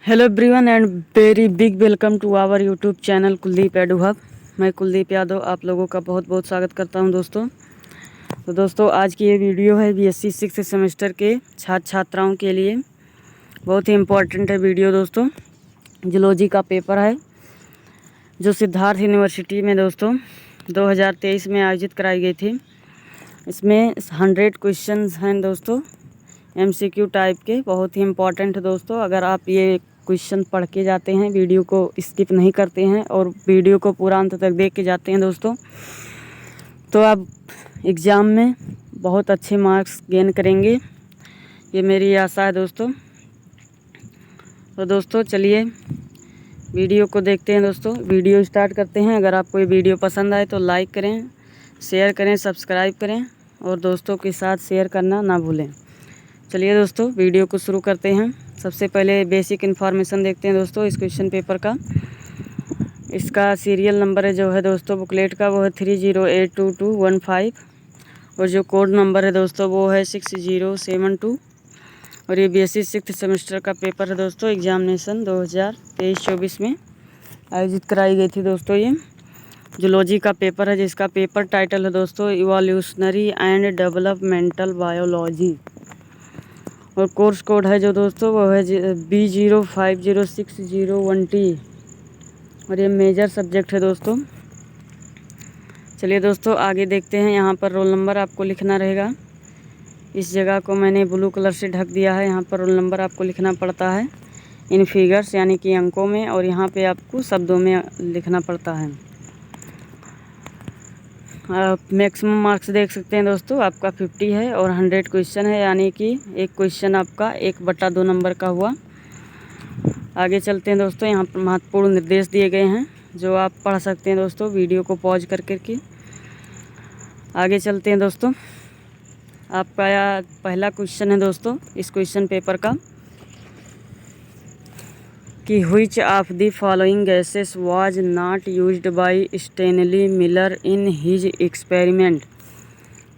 Hello everyone and very big welcome to our YouTube channel Kuldeep edu hub. मैं कुलदीप यादव आप लोगों का बहुत बहुत स्वागत करता हूं दोस्तों। तो दोस्तों आज की ये वीडियो है बीएससी 6th सेमेस्टर के छात्र छात्राओं के लिए। बहुत ही इम्पोर्टेंट है वीडियो दोस्तों। जूलॉजी का पेपर है जो सिद्धार्थ यूनिवर्सिटी में दोस्तों 2023 में आयोजित कराई गई थी। इसमें 100 क्वेश्चंस हैं दोस्तों, एमसीक्यू टाइप के, बहुत ही इम्पोर्टेंट है दोस्तों। अगर आप ये क्वेश्चन पढ़ के जाते हैं, वीडियो को स्किप नहीं करते हैं और वीडियो को पूरा अंत तक देख के जाते हैं दोस्तों, तो आप एग्ज़ाम में बहुत अच्छे मार्क्स गेन करेंगे, ये मेरी आशा है दोस्तों। तो दोस्तों चलिए वीडियो को देखते हैं दोस्तों। वीडियो स्टार्ट करते हैं। अगर आपको ये वीडियो पसंद आए तो लाइक करें, शेयर करें, सब्सक्राइब करें और दोस्तों के साथ शेयर करना ना भूलें। चलिए दोस्तों वीडियो को शुरू करते हैं। सबसे पहले बेसिक इन्फॉर्मेशन देखते हैं दोस्तों इस क्वेश्चन पेपर का। इसका सीरियल नंबर है जो है दोस्तों बुकलेट का, वो है 30822215 और जो कोड नंबर है दोस्तों वो है 6072 और ये बीएससी 6th सेमेस्टर का पेपर है दोस्तों। एग्जामिनेशन 2023-24 में आयोजित कराई गई थी दोस्तों। ये जूलॉजी का पेपर है जिसका पेपर टाइटल है दोस्तों इवोल्यूशनरी एंड डेवलपमेंटल बायोलॉजी और कोर्स कोड है जो दोस्तों वो है B050601T और ये मेजर सब्जेक्ट है दोस्तों। चलिए दोस्तों आगे देखते हैं। यहाँ पर रोल नंबर आपको लिखना रहेगा। इस जगह को मैंने ब्लू कलर से ढक दिया है। यहाँ पर रोल नंबर आपको लिखना पड़ता है इन फिगर्स यानी कि अंकों में, और यहाँ पे आपको शब्दों में लिखना पड़ता है। आप मैक्सिमम मार्क्स देख सकते हैं दोस्तों, आपका 50 है और 100 क्वेश्चन है, यानी कि एक क्वेश्चन आपका 1/2 नंबर का हुआ। आगे चलते हैं दोस्तों। यहाँ पर महत्वपूर्ण निर्देश दिए गए हैं जो आप पढ़ सकते हैं दोस्तों वीडियो को पॉज कर करके। आगे चलते हैं दोस्तों। आपका पहला क्वेश्चन है दोस्तों इस क्वेश्चन पेपर का कि which of the following gases was not used bye Stanley Miller in his experiment.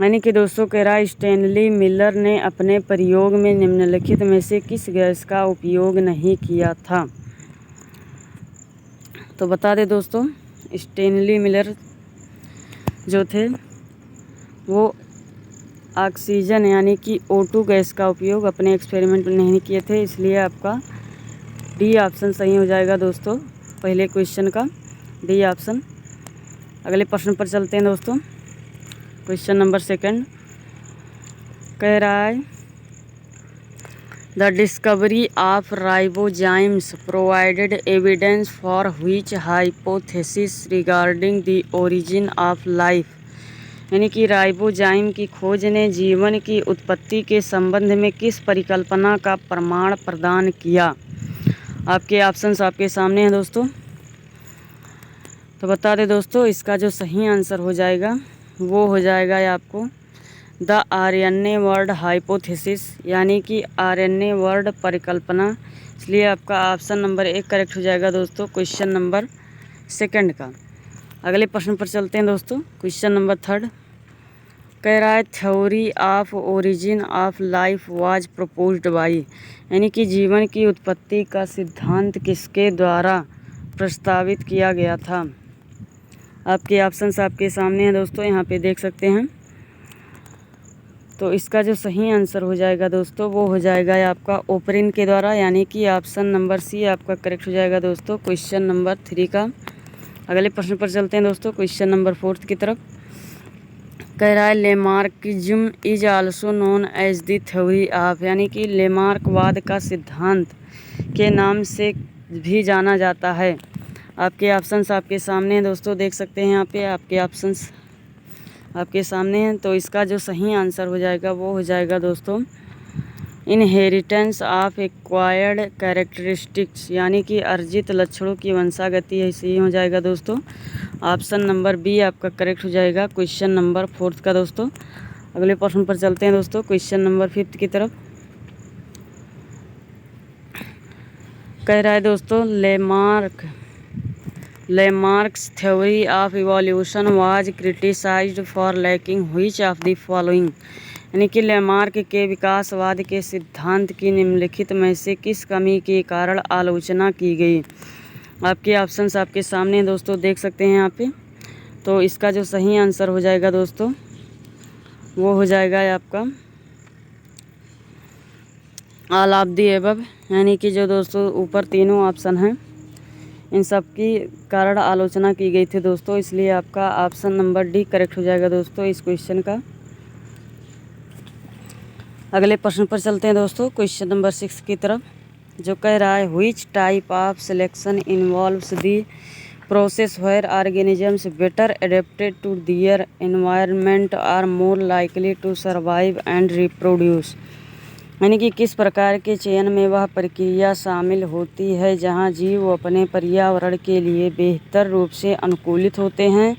यानी कि दोस्तों कह रहा है स्टैनली मिलर ने अपने प्रयोग में निम्नलिखित में से किस गैस का उपयोग नहीं किया था। तो बता दें दोस्तों स्टैनली मिलर जो थे वो ऑक्सीजन यानी कि O2 गैस का उपयोग अपने एक्सपेरिमेंट में नहीं किए थे, इसलिए आपका डी ऑप्शन सही हो जाएगा दोस्तों पहले क्वेश्चन का, डी ऑप्शन। अगले प्रश्न पर चलते हैं दोस्तों। क्वेश्चन नंबर 2 कह रहा है the discovery of ribozymes provided evidence for which hypothesis regarding the origin of life. यानी कि राइबोजाइम की खोज ने जीवन की उत्पत्ति के संबंध में किस परिकल्पना का प्रमाण प्रदान किया। आपके ऑप्शंस आपके सामने हैं दोस्तों। तो बता दें दोस्तों इसका जो सही आंसर हो जाएगा वो हो जाएगा आपको द आरएनए वर्ड हाइपोथेसिस, यानी कि आरएनए वर्ड परिकल्पना। इसलिए आपका ऑप्शन नंबर 1 करेक्ट हो जाएगा दोस्तों क्वेश्चन नंबर 2 का। अगले प्रश्न पर चलते हैं दोस्तों। क्वेश्चन नंबर 3 कह रहा है theory of origin of life was proposed by. यानी कि जीवन की उत्पत्ति का सिद्धांत किसके द्वारा प्रस्तावित किया गया था। आपके ऑप्शंस आपके सामने हैं दोस्तों, यहाँ पे देख सकते हैं। तो इसका जो सही आंसर हो जाएगा दोस्तों वो हो जाएगा आपका ओपरिन के द्वारा, यानी कि ऑप्शन नंबर सी आपका करेक्ट हो जाएगा दोस्तों क्वेश्चन नंबर 3 का। अगले प्रश्न पर चलते हैं दोस्तों क्वेश्चन नंबर 4 की तरफ। कह रहा है Lamarckism is also known as the theory of. यानी कि लेमार्कवाद का सिद्धांत के नाम से भी जाना जाता है। आपके ऑप्शंस आपके सामने हैं दोस्तों, देख सकते हैं यहाँ पे आपके ऑप्शंस आपके सामने हैं। तो इसका जो सही आंसर हो जाएगा वो हो जाएगा दोस्तों इनहेरिटेंस ऑफ एक्वायर्ड कैरेक्टरिस्टिक्स, यानी कि अर्जित लक्षणों की वंशागति है, सही हो जाएगा दोस्तों। ऑप्शन नंबर बी आपका करेक्ट हो जाएगा क्वेश्चन नंबर 4 का दोस्तों। अगले प्रश्न पर चलते हैं दोस्तों क्वेश्चन नंबर 5 की तरफ। कह रहा है दोस्तों Lamarck's theory of evolution was criticized for lacking which of the following. यानी कि लेमार्क के विकासवाद के सिद्धांत की निम्नलिखित में से किस कमी के कारण आलोचना की गई। आपके ऑप्शंस आपके सामने दोस्तों देख सकते हैं यहाँ पे। तो इसका जो सही आंसर हो जाएगा दोस्तों वो हो जाएगा आपका ऑल ऑफ दी एबव, यानी कि जो दोस्तों ऊपर तीनों ऑप्शन हैं इन सब की कारण आलोचना की गई थी दोस्तों, इसलिए आपका ऑप्शन नंबर डी करेक्ट हो जाएगा दोस्तों इस क्वेश्चन का। अगले प्रश्न पर चलते हैं दोस्तों, क्वेश्चन नंबर 6 की तरफ, जो कह रहा है which type of selection involves the process where organisms better adapted to their environment are more likely to survive and reproduce. यानी कि किस प्रकार के चयन में वह प्रक्रिया शामिल होती है जहां जीव अपने पर्यावरण के लिए बेहतर रूप से अनुकूलित होते हैं,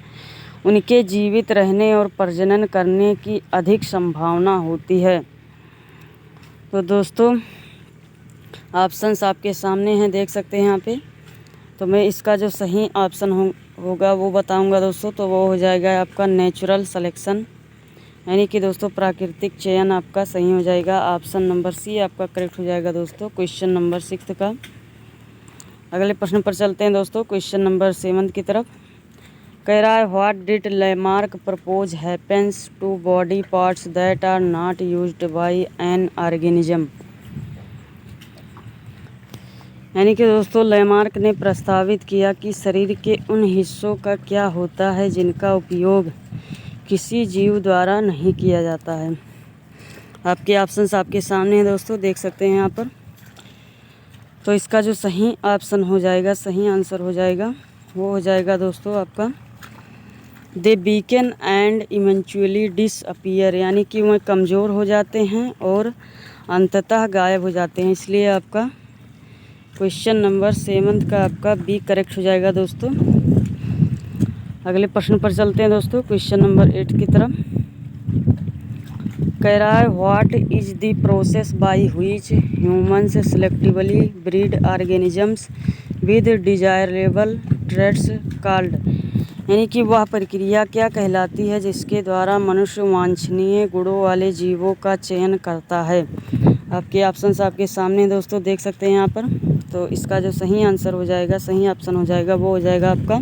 उनके जीवित रहने और प्रजनन करने की अधिक संभावना होती है। तो दोस्तों ऑप्शंस आपके सामने हैं, देख सकते हैं यहाँ पे। तो मैं इसका जो सही ऑप्शन होगा वो बताऊंगा दोस्तों, तो वो हो जाएगा आपका नेचुरल सिलेक्शन, यानी कि दोस्तों प्राकृतिक चयन आपका सही हो जाएगा। ऑप्शन नंबर सी आपका करेक्ट हो जाएगा दोस्तों क्वेश्चन नंबर 6 का। अगले प्रश्न पर चलते हैं दोस्तों, क्वेश्चन नंबर 7 की तरफ। कह रहा है what did Lamarck propose happens to body parts that are not used by an organism. यानी कि दोस्तों लेमार्क ने प्रस्तावित किया कि शरीर के उन हिस्सों का क्या होता है जिनका उपयोग किसी जीव द्वारा नहीं किया जाता है। आपके ऑप्शंस आपके सामने हैं दोस्तों, देख सकते हैं यहाँ पर। तो इसका जो सही ऑप्शन हो जाएगा, सही आंसर हो जाएगा वो हो जाएगा दोस्तों आपका दे वीकन एंड इवेंचुअली डिसअपीयर, यानी कि वह कमज़ोर हो जाते हैं और अंततः गायब हो जाते हैं। इसलिए आपका क्वेश्चन नंबर 7 का आपका बी करेक्ट हो जाएगा दोस्तों। अगले प्रश्न पर चलते हैं दोस्तों, क्वेश्चन नंबर 8 की तरफ। कह रहा है what is the process by which humans selectively breed organisms with desirable traits called. यानी कि वह प्रक्रिया क्या कहलाती है जिसके द्वारा मनुष्य वांछनीय गुणों वाले जीवों का चयन करता है। आपके ऑप्शंस आपके सामने दोस्तों देख सकते हैं यहाँ पर। तो इसका जो सही आंसर हो जाएगा, सही ऑप्शन हो जाएगा वो हो जाएगा आपका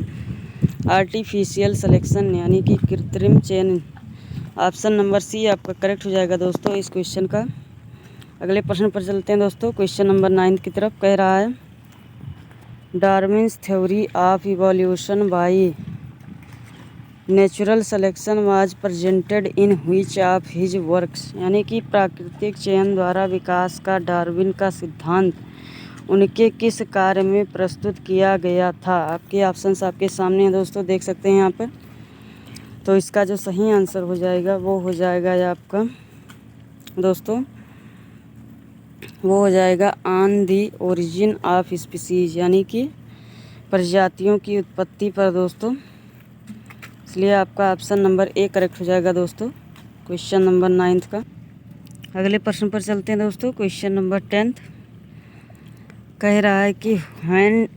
आर्टिफिशियल सिलेक्शन, यानी कि कृत्रिम चयन। ऑप्शन नंबर सी आपका करेक्ट हो जाएगा दोस्तों इस क्वेश्चन का। अगले प्रश्न पर चलते हैं दोस्तों, क्वेश्चन नंबर 9 की तरफ। कह रहा है Darwin's theory of evolution by natural selection was presented in which of his works. यानी कि प्राकृतिक चयन द्वारा विकास का डार्विन का सिद्धांत उनके किस कार्य में प्रस्तुत किया गया था। आपके ऑप्शंस आपके सामने हैं दोस्तों, देख सकते हैं यहाँ पर। तो इसका जो सही आंसर हो जाएगा वो हो जाएगा आपका दोस्तों वो हो जाएगा on the origin of species, यानी कि प्रजातियों की उत्पत्ति पर दोस्तों। इसलिए आपका ऑप्शन नंबर ए करेक्ट हो जाएगा दोस्तों क्वेश्चन नंबर 9 का। अगले प्रश्न पर चलते हैं दोस्तों, क्वेश्चन नंबर 10 कह रहा है कि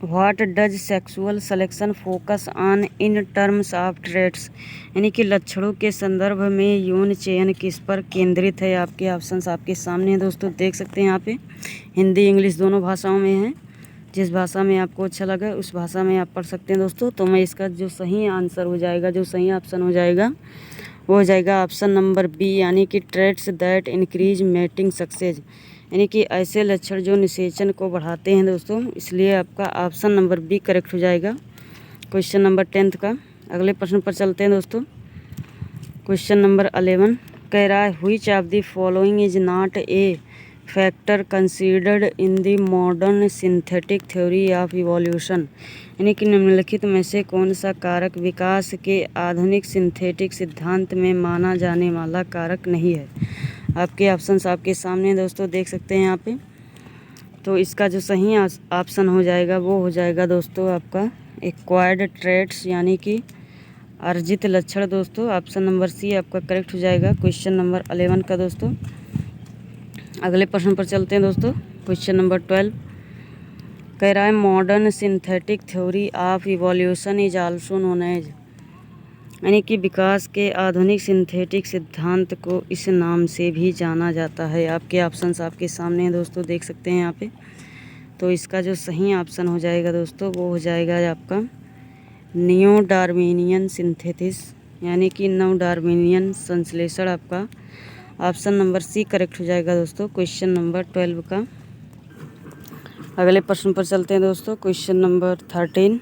what does sexual selection focus on in terms of traits. यानी कि लक्षणों के संदर्भ में यौन चयन किस पर केंद्रित है। आपके ऑप्शंस आपके सामने हैं दोस्तों, देख सकते हैं यहाँ पे। हिंदी इंग्लिश दोनों भाषाओं में है, जिस भाषा में आपको अच्छा लगे उस भाषा में आप पढ़ सकते हैं दोस्तों। तो मैं इसका जो सही आंसर हो जाएगा, जो सही ऑप्शन हो जाएगा वो हो जाएगा ऑप्शन नंबर बी, यानी कि traits that increase mating success, यानी कि ऐसे लक्षण जो निषेचन को बढ़ाते हैं दोस्तों। इसलिए आपका ऑप्शन नंबर बी करेक्ट हो जाएगा क्वेश्चन नंबर 10 का। अगले प्रश्न पर चलते हैं दोस्तों, क्वेश्चन नंबर 11 कह रहा है which of the following is not A factor considered in the modern synthetic theory of evolution. यानी कि निम्नलिखित में से कौन सा कारक विकास के आधुनिक सिंथेटिक सिद्धांत में माना जाने वाला कारक नहीं है। आपके ऑप्शंस आपके सामने दोस्तों, देख सकते हैं यहाँ पे। तो इसका जो सही ऑप्शन हो जाएगा वो हो जाएगा दोस्तों आपका एक्वायर्ड ट्रेट्स, यानी कि अर्जित लक्षण दोस्तों। ऑप्शन नंबर सी आपका करेक्ट हो जाएगा क्वेश्चन नंबर 11 का दोस्तों। अगले प्रश्न पर चलते हैं दोस्तों, क्वेश्चन नंबर 12 कह रहा है modern synthetic theory of evolution is also known as. यानी कि विकास के आधुनिक सिंथेटिक सिद्धांत को इस नाम से भी जाना जाता है। आपके ऑप्शंस आपके सामने हैं दोस्तों, देख सकते हैं यहाँ पे। तो इसका जो सही ऑप्शन हो जाएगा दोस्तों वो हो जाएगा आपका नियो डार्विनियन सिंथेसिस, यानी कि नव डार्विनियन संश्लेषण। आपका ऑप्शन नंबर सी करेक्ट हो जाएगा दोस्तों क्वेश्चन नंबर 12 का। अगले प्रश्न पर चलते हैं दोस्तों, क्वेश्चन नंबर 13।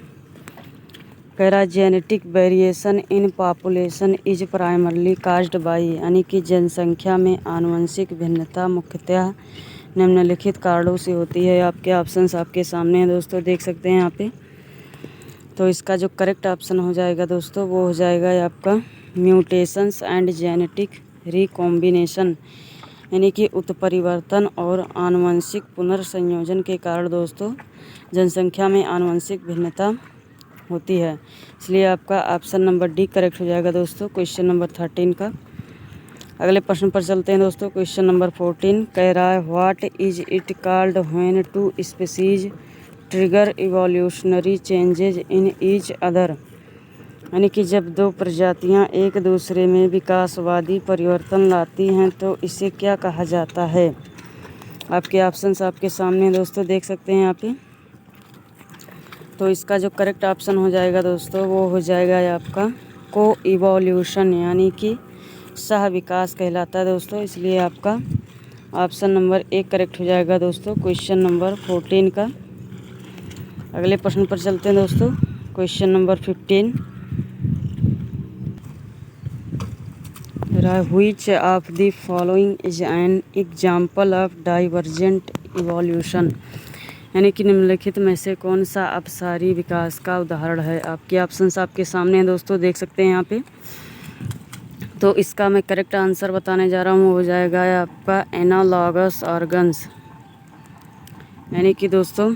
कह रहा genetic variation in population is primarily caused by, यानी कि जनसंख्या में आनुवंशिक भिन्नता मुख्यतः निम्नलिखित कारणों से होती है। आपके ऑप्शंस आपके सामने हैं दोस्तों, देख सकते हैं यहाँ पे। तो इसका जो करेक्ट ऑप्शन हो जाएगा दोस्तों वो हो जाएगा आपका म्यूटेशंस एंड जेनेटिक रिकॉम्बिनेशन, यानी कि उत्परिवर्तन और आनुवंशिक पुनर्संयोजन के कारण दोस्तों जनसंख्या में आनुवंशिक भिन्नता होती है। इसलिए आपका ऑप्शन नंबर डी करेक्ट हो जाएगा दोस्तों क्वेश्चन नंबर 13 का। अगले प्रश्न पर चलते हैं दोस्तों, क्वेश्चन नंबर 14। कह रहा है what is it called when two species trigger evolutionary changes in each other, यानी कि जब दो प्रजातियां एक दूसरे में विकासवादी परिवर्तन लाती हैं तो इसे क्या कहा जाता है। आपके ऑप्शंस आपके सामने दोस्तों, देख सकते हैं यहाँ पे। तो इसका जो करेक्ट ऑप्शन हो जाएगा दोस्तों वो हो जाएगा आपका को इवोल्यूशन, यानी कि सह विकास कहलाता है दोस्तों। इसलिए आपका ऑप्शन नंबर 1 करेक्ट हो जाएगा दोस्तों क्वेश्चन नंबर 14 का। अगले प्रश्न पर चलते हैं दोस्तों, question number 15। Which of the following is an example of divergent evolution, यानी कि निम्नलिखित में से कौन सा अपसारी विकास का उदाहरण है। आपके ऑप्शंस आपके सामने हैं दोस्तों, देख सकते हैं यहाँ पे। तो इसका मैं करेक्ट आंसर बताने जा रहा हूँ, हो जाएगा आपका एनालॉगस ऑर्गन्स, यानी कि दोस्तों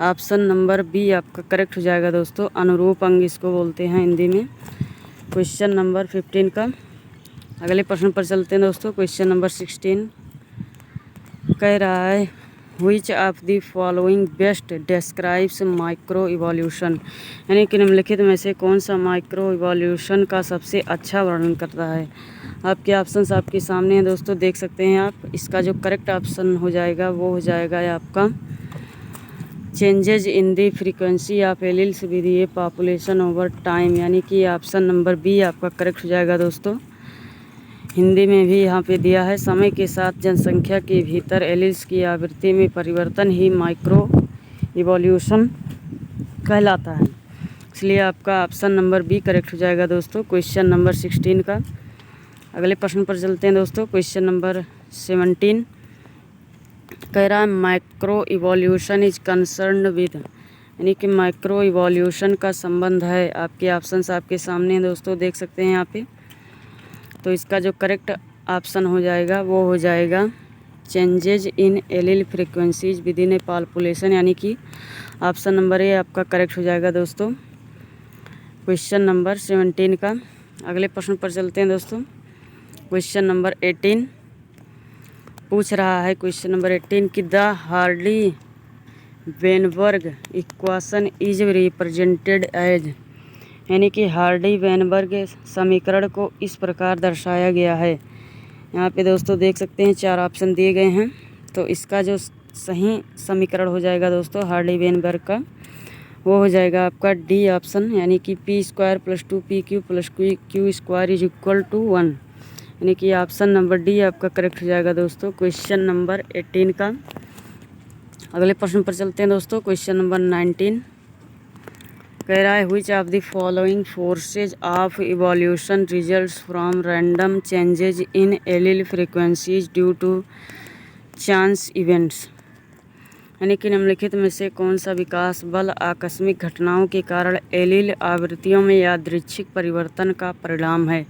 ऑप्शन नंबर बी आपका करेक्ट हो जाएगा दोस्तों। अनुरूप अंग इसको बोलते हैं हिंदी में। क्वेश्चन नंबर 15 का। अगले प्रश्न पर चलते हैं दोस्तों, क्वेश्चन नंबर 16। कह रहा है which of the following best describes micro evolution, यानी कि निम्नलिखित में से कौन सा माइक्रो इवोल्यूशन का सबसे अच्छा वर्णन करता है। आपके ऑप्शंस आपके सामने हैं दोस्तों, देख सकते हैं आप। इसका जो करेक्ट ऑप्शन हो जाएगा वो हो जाएगा आपका changes in the frequency of alleles with A population over time, यानी कि ऑप्शन नंबर बी आपका करेक्ट हो जाएगा दोस्तों। हिंदी में भी यहाँ पे दिया है, समय के साथ जनसंख्या के भीतर एलील्स की आवृत्ति में परिवर्तन ही माइक्रो इवोल्यूशन कहलाता है। इसलिए आपका ऑप्शन नंबर बी करेक्ट हो जाएगा दोस्तों क्वेश्चन नंबर 16 का। अगले प्रश्न पर चलते हैं दोस्तों, क्वेश्चन नंबर 17। कह रहा है micro evolution is concern with, यानी कि माइक्रो इवोल्यूशन का संबंध है। आपके ऑप्शंस आपके सामने हैं दोस्तों, देख सकते हैं यहाँ पे। तो इसका जो करेक्ट ऑप्शन हो जाएगा वो हो जाएगा changes in allele frequencies with in A population, यानी कि ऑप्शन नंबर ए आपका करेक्ट हो जाएगा दोस्तों क्वेश्चन नंबर 17 का। अगले प्रश्न पर चलते हैं दोस्तों, क्वेश्चन नंबर 18 पूछ रहा है। क्वेश्चन नंबर 18 कि the Hardy Weinberg equation is represented as, यानी कि हार्डी वेनबर्ग समीकरण को इस प्रकार दर्शाया गया है। यहाँ पे दोस्तों देख सकते हैं 4 ऑप्शन दिए गए हैं। तो इसका जो सही समीकरण हो जाएगा दोस्तों हार्डी वेनबर्ग का वो हो जाएगा आपका डी ऑप्शन, यानी कि p² + 2pq + q² is equal to 1, यानी कि ऑप्शन नंबर डी आपका करेक्ट हो जाएगा दोस्तों क्वेश्चन नंबर 18 का। अगले प्रश्न पर चलते हैं दोस्तों, क्वेश्चन नंबर 19। कह रहा है which of the following forces of evolution results from random changes in allele frequencies due to chance events, यानी कि निम्नलिखित में से कौन सा विकास बल आकस्मिक घटनाओं के कारण एलील आवृत्तियों में यादृच्छिक परिवर्तन का परिणाम है।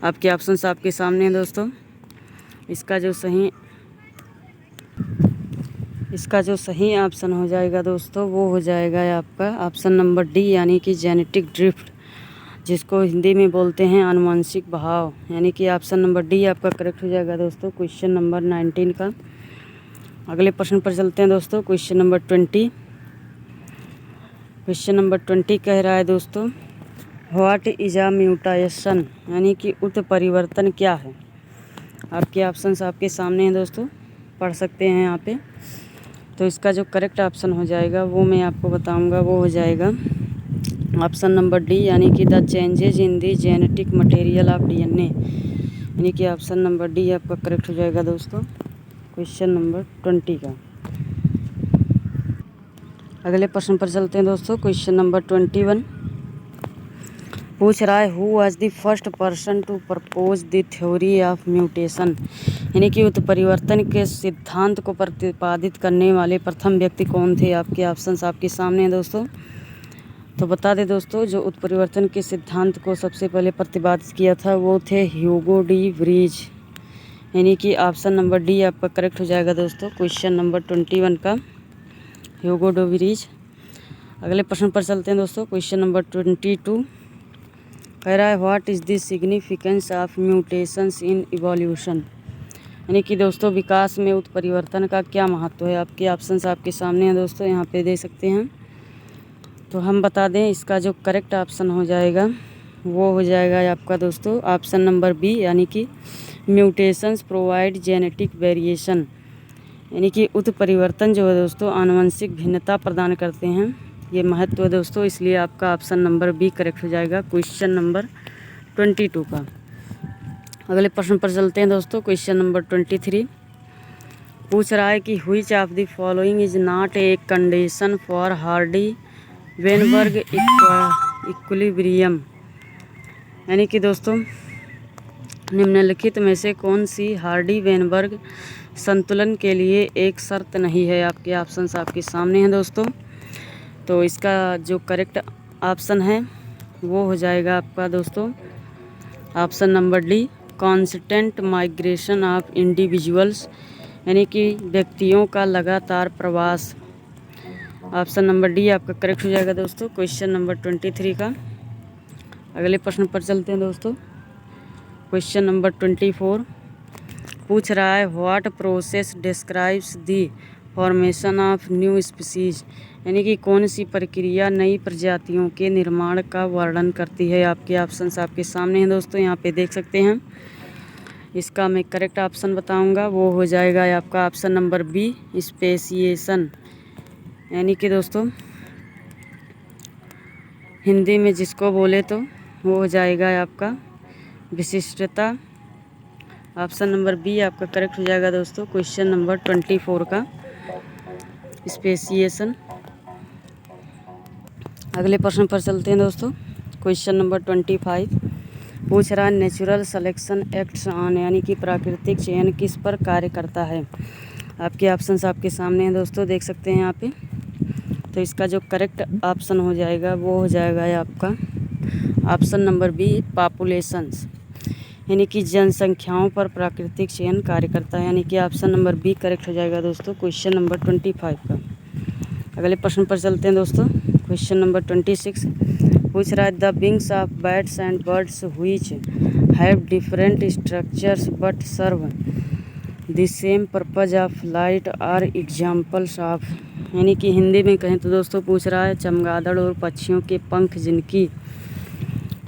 आपके ऑप्शंस आपके सामने हैं दोस्तों। इसका जो सही ऑप्शन हो जाएगा दोस्तों वो हो जाएगा आपका ऑप्शन नंबर डी, यानी कि जेनेटिक ड्रिफ्ट, जिसको हिंदी में बोलते हैं आनुवंशिक बहाव, यानी कि ऑप्शन नंबर डी आपका करेक्ट हो जाएगा दोस्तों क्वेश्चन नंबर 19 का। अगले प्रश्न पर चलते हैं दोस्तों, क्वेश्चन नंबर 20। क्वेश्चन नंबर 20 कह रहा है दोस्तों व्हाट इज अ म्यूटेशन यानी कि उत्परिवर्तन क्या है। आपके ऑप्शंस आपके सामने हैं दोस्तों, पढ़ सकते हैं यहाँ पे। तो इसका जो करेक्ट ऑप्शन हो जाएगा वो मैं आपको बताऊंगा, वो हो जाएगा ऑप्शन नंबर डी, यानी कि the changes in the genetic material of DNA, यानी कि ऑप्शन नंबर डी आपका करेक्ट हो जाएगा दोस्तों क्वेश्चन नंबर 20 का। अगले प्रश्न पर चलते हैं दोस्तों। क्वेश्चन नंबर 21 पूछ रहा है who was the first person to propose the theory of mutation, यानी कि उत्परिवर्तन के सिद्धांत को प्रतिपादित करने वाले प्रथम व्यक्ति कौन थे। आपके ऑप्शंस आपके सामने हैं दोस्तों। तो बता दें दोस्तों, जो उत्परिवर्तन के सिद्धांत को सबसे पहले प्रतिपादित किया था वो थे ह्यूगो डी व्रीज, यानी कि ऑप्शन नंबर डी आपका करेक्ट हो जाएगा दोस्तों क्वेश्चन नंबर 21 का, ह्यूगो डी व्रीज। अगले प्रश्न पर चलते हैं दोस्तों। क्वेश्चन नंबर 22 कह रहा है what is the significance of mutations in evolution, यानी कि दोस्तों विकास में उत्परिवर्तन का क्या महत्व है। आपके ऑप्शंस आपके सामने हैं दोस्तों, यहाँ पे दे सकते हैं। तो हम बता दें इसका जो करेक्ट ऑप्शन हो जाएगा वो हो जाएगा आपका दोस्तों ऑप्शन नंबर बी, यानी कि म्यूटेशंस प्रोवाइड जेनेटिक वेरिएशन, यानी कि उत्परिवर्तन जो है दोस्तों आनुवंशिक भिन्नता प्रदान करते हैं, ये महत्व है दोस्तों। इसलिए आपका ऑप्शन नंबर बी करेक्ट हो जाएगा क्वेश्चन नंबर 22 का। अगले प्रश्न पर चलते हैं दोस्तों। क्वेश्चन नंबर 23 पूछ रहा है कि which of the following is not a condition for Hardy Weinberg equilibrium, यानी कि दोस्तों निम्नलिखित में से कौन सी हार्डी वेनबर्ग संतुलन के लिए एक शर्त नहीं है। आपके ऑप्शंस आपके सामने हैं दोस्तों। तो इसका जो करेक्ट ऑप्शन है वो हो जाएगा आपका दोस्तों option number D, constant migration of individuals, यानी कि व्यक्तियों का लगातार प्रवास। ऑप्शन नंबर डी आपका करेक्ट हो जाएगा दोस्तों क्वेश्चन नंबर 23 का। अगले प्रश्न पर चलते हैं दोस्तों। क्वेश्चन नंबर 24 पूछ रहा है what process describes the formation of new species, यानी कि कौन सी प्रक्रिया नई प्रजातियों के निर्माण का वर्णन करती है। आपके ऑप्शंस आपके सामने हैं दोस्तों, यहाँ पे देख सकते हैं। इसका मैं करेक्ट ऑप्शन बताऊंगा, वो हो जाएगा आपका ऑप्शन नंबर बी, स्पेसिएशन, यानी कि दोस्तों हिंदी में जिसको बोले तो वो हो जाएगा आपका विशिष्टता। ऑप्शन नंबर बी आपका करेक्ट हो जाएगा दोस्तों क्वेश्चन नंबर 24 का, स्पेसिएशन। अगले प्रश्न पर चलते हैं दोस्तों। क्वेश्चन नंबर 25 पूछ रहा है नेचुरल सिलेक्शन एक्ट्स ऑन, यानी कि प्राकृतिक चयन किस पर कार्य करता है। आपके ऑप्शंस आपके सामने हैं दोस्तों, देख सकते हैं यहाँ पे। तो इसका जो करेक्ट ऑप्शन हो जाएगा वो हो जाएगा आपका ऑप्शन नंबर बी, पॉपुलेशंस, यानी कि जनसंख्याओं पर प्राकृतिक चयन कार्य करता है, यानी कि ऑप्शन नंबर बी करेक्ट हो जाएगा दोस्तों क्वेश्चन नंबर 25 का। अगले प्रश्न पर चलते हैं दोस्तों। क्वेश्चन नंबर 26 पूछ रहा है the wings of bats and birds which have different structures but serve the same purpose of light are examples of, यानी कि हिंदी में कहें तो दोस्तों पूछ रहा है चमगादड़ और पक्षियों के पंख जिनकी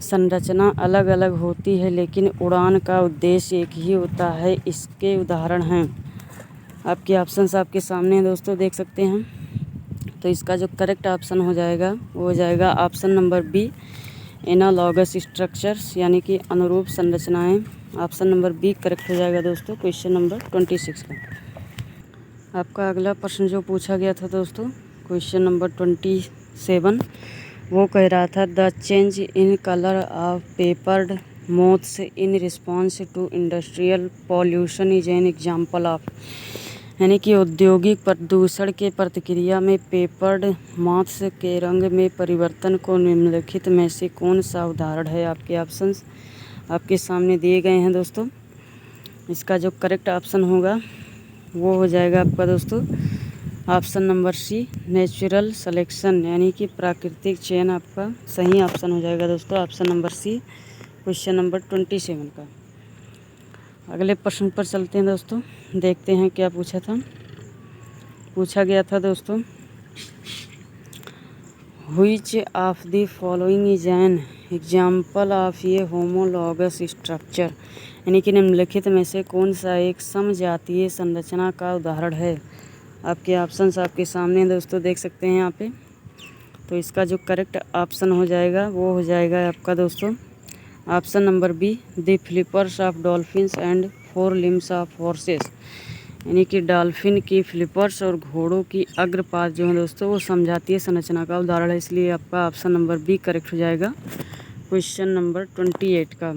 संरचना अलग अलग होती है लेकिन उड़ान का उद्देश्य एक ही होता है, इसके उदाहरण हैं। आपके ऑप्शंस आपके सामने हैं दोस्तों, देख सकते हैं। तो इसका जो करेक्ट ऑप्शन हो जाएगा वो हो जाएगा option number B, analogous structures, यानी कि अनुरूप संरचनाएं। ऑप्शन नंबर बी करेक्ट हो जाएगा दोस्तों क्वेश्चन नंबर 26 का। आपका अगला प्रश्न जो पूछा गया था दोस्तों क्वेश्चन नंबर 27, वो कह रहा था the change in colour of peppered moths in response to industrial pollution is an example of, यानी कि औद्योगिक प्रदूषण के प्रतिक्रिया में पेपर्ड मॉथ्स के रंग में परिवर्तन को निम्नलिखित में से कौन सा उदाहरण है। आपके ऑप्शंस आपके सामने दिए गए हैं दोस्तों। इसका जो करेक्ट ऑप्शन होगा वो हो जाएगा आपका दोस्तों option number C, natural selection, यानी कि प्राकृतिक चयन आपका सही ऑप्शन हो जाएगा दोस्तों option number C question number 27 का। अगले प्रश्न पर चलते हैं दोस्तों, देखते हैं क्या पूछा गया था दोस्तों which of the following is an example of ये होमोलॉगस स्ट्रक्चर, यानी कि निम्नलिखित में से कौन सा एक समजातीय संरचना का उदाहरण है। आपके ऑप्शंस आपके सामने दोस्तों देख सकते हैं यहाँ पे। तो इसका जो करेक्ट ऑप्शन हो जाएगा वो हो जाएगा आपका दोस्तों option number B, the flippers of dolphins and four limbs of horses, यानी कि डॉल्फिन की फ्लिपर्स और घोड़ों की अग्रपात जो है दोस्तों वो समजातीय संरचना का उदाहरण है। इसलिए आपका ऑप्शन नंबर बी करेक्ट हो जाएगा क्वेश्चन नंबर 28 का।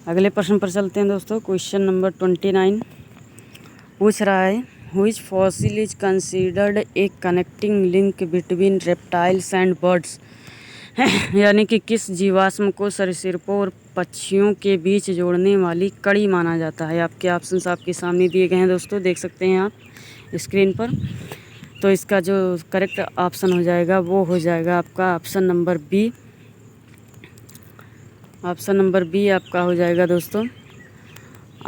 अगले प्रश्न पर चलते हैं दोस्तों। क्वेश्चन नंबर 29 पूछ रहा है, which fossil is considered A connecting link between reptiles and birds, यानी कि किस जीवाश्म को सरीसृपों और पक्षियों के बीच जोड़ने वाली कड़ी माना जाता है। आपके ऑप्शंस आपके सामने दिए गए हैं दोस्तों, देख सकते हैं आप स्क्रीन पर। तो इसका जो करेक्ट ऑप्शन हो जाएगा वो हो जाएगा आपका option number B. Option number B आपका हो जाएगा दोस्तों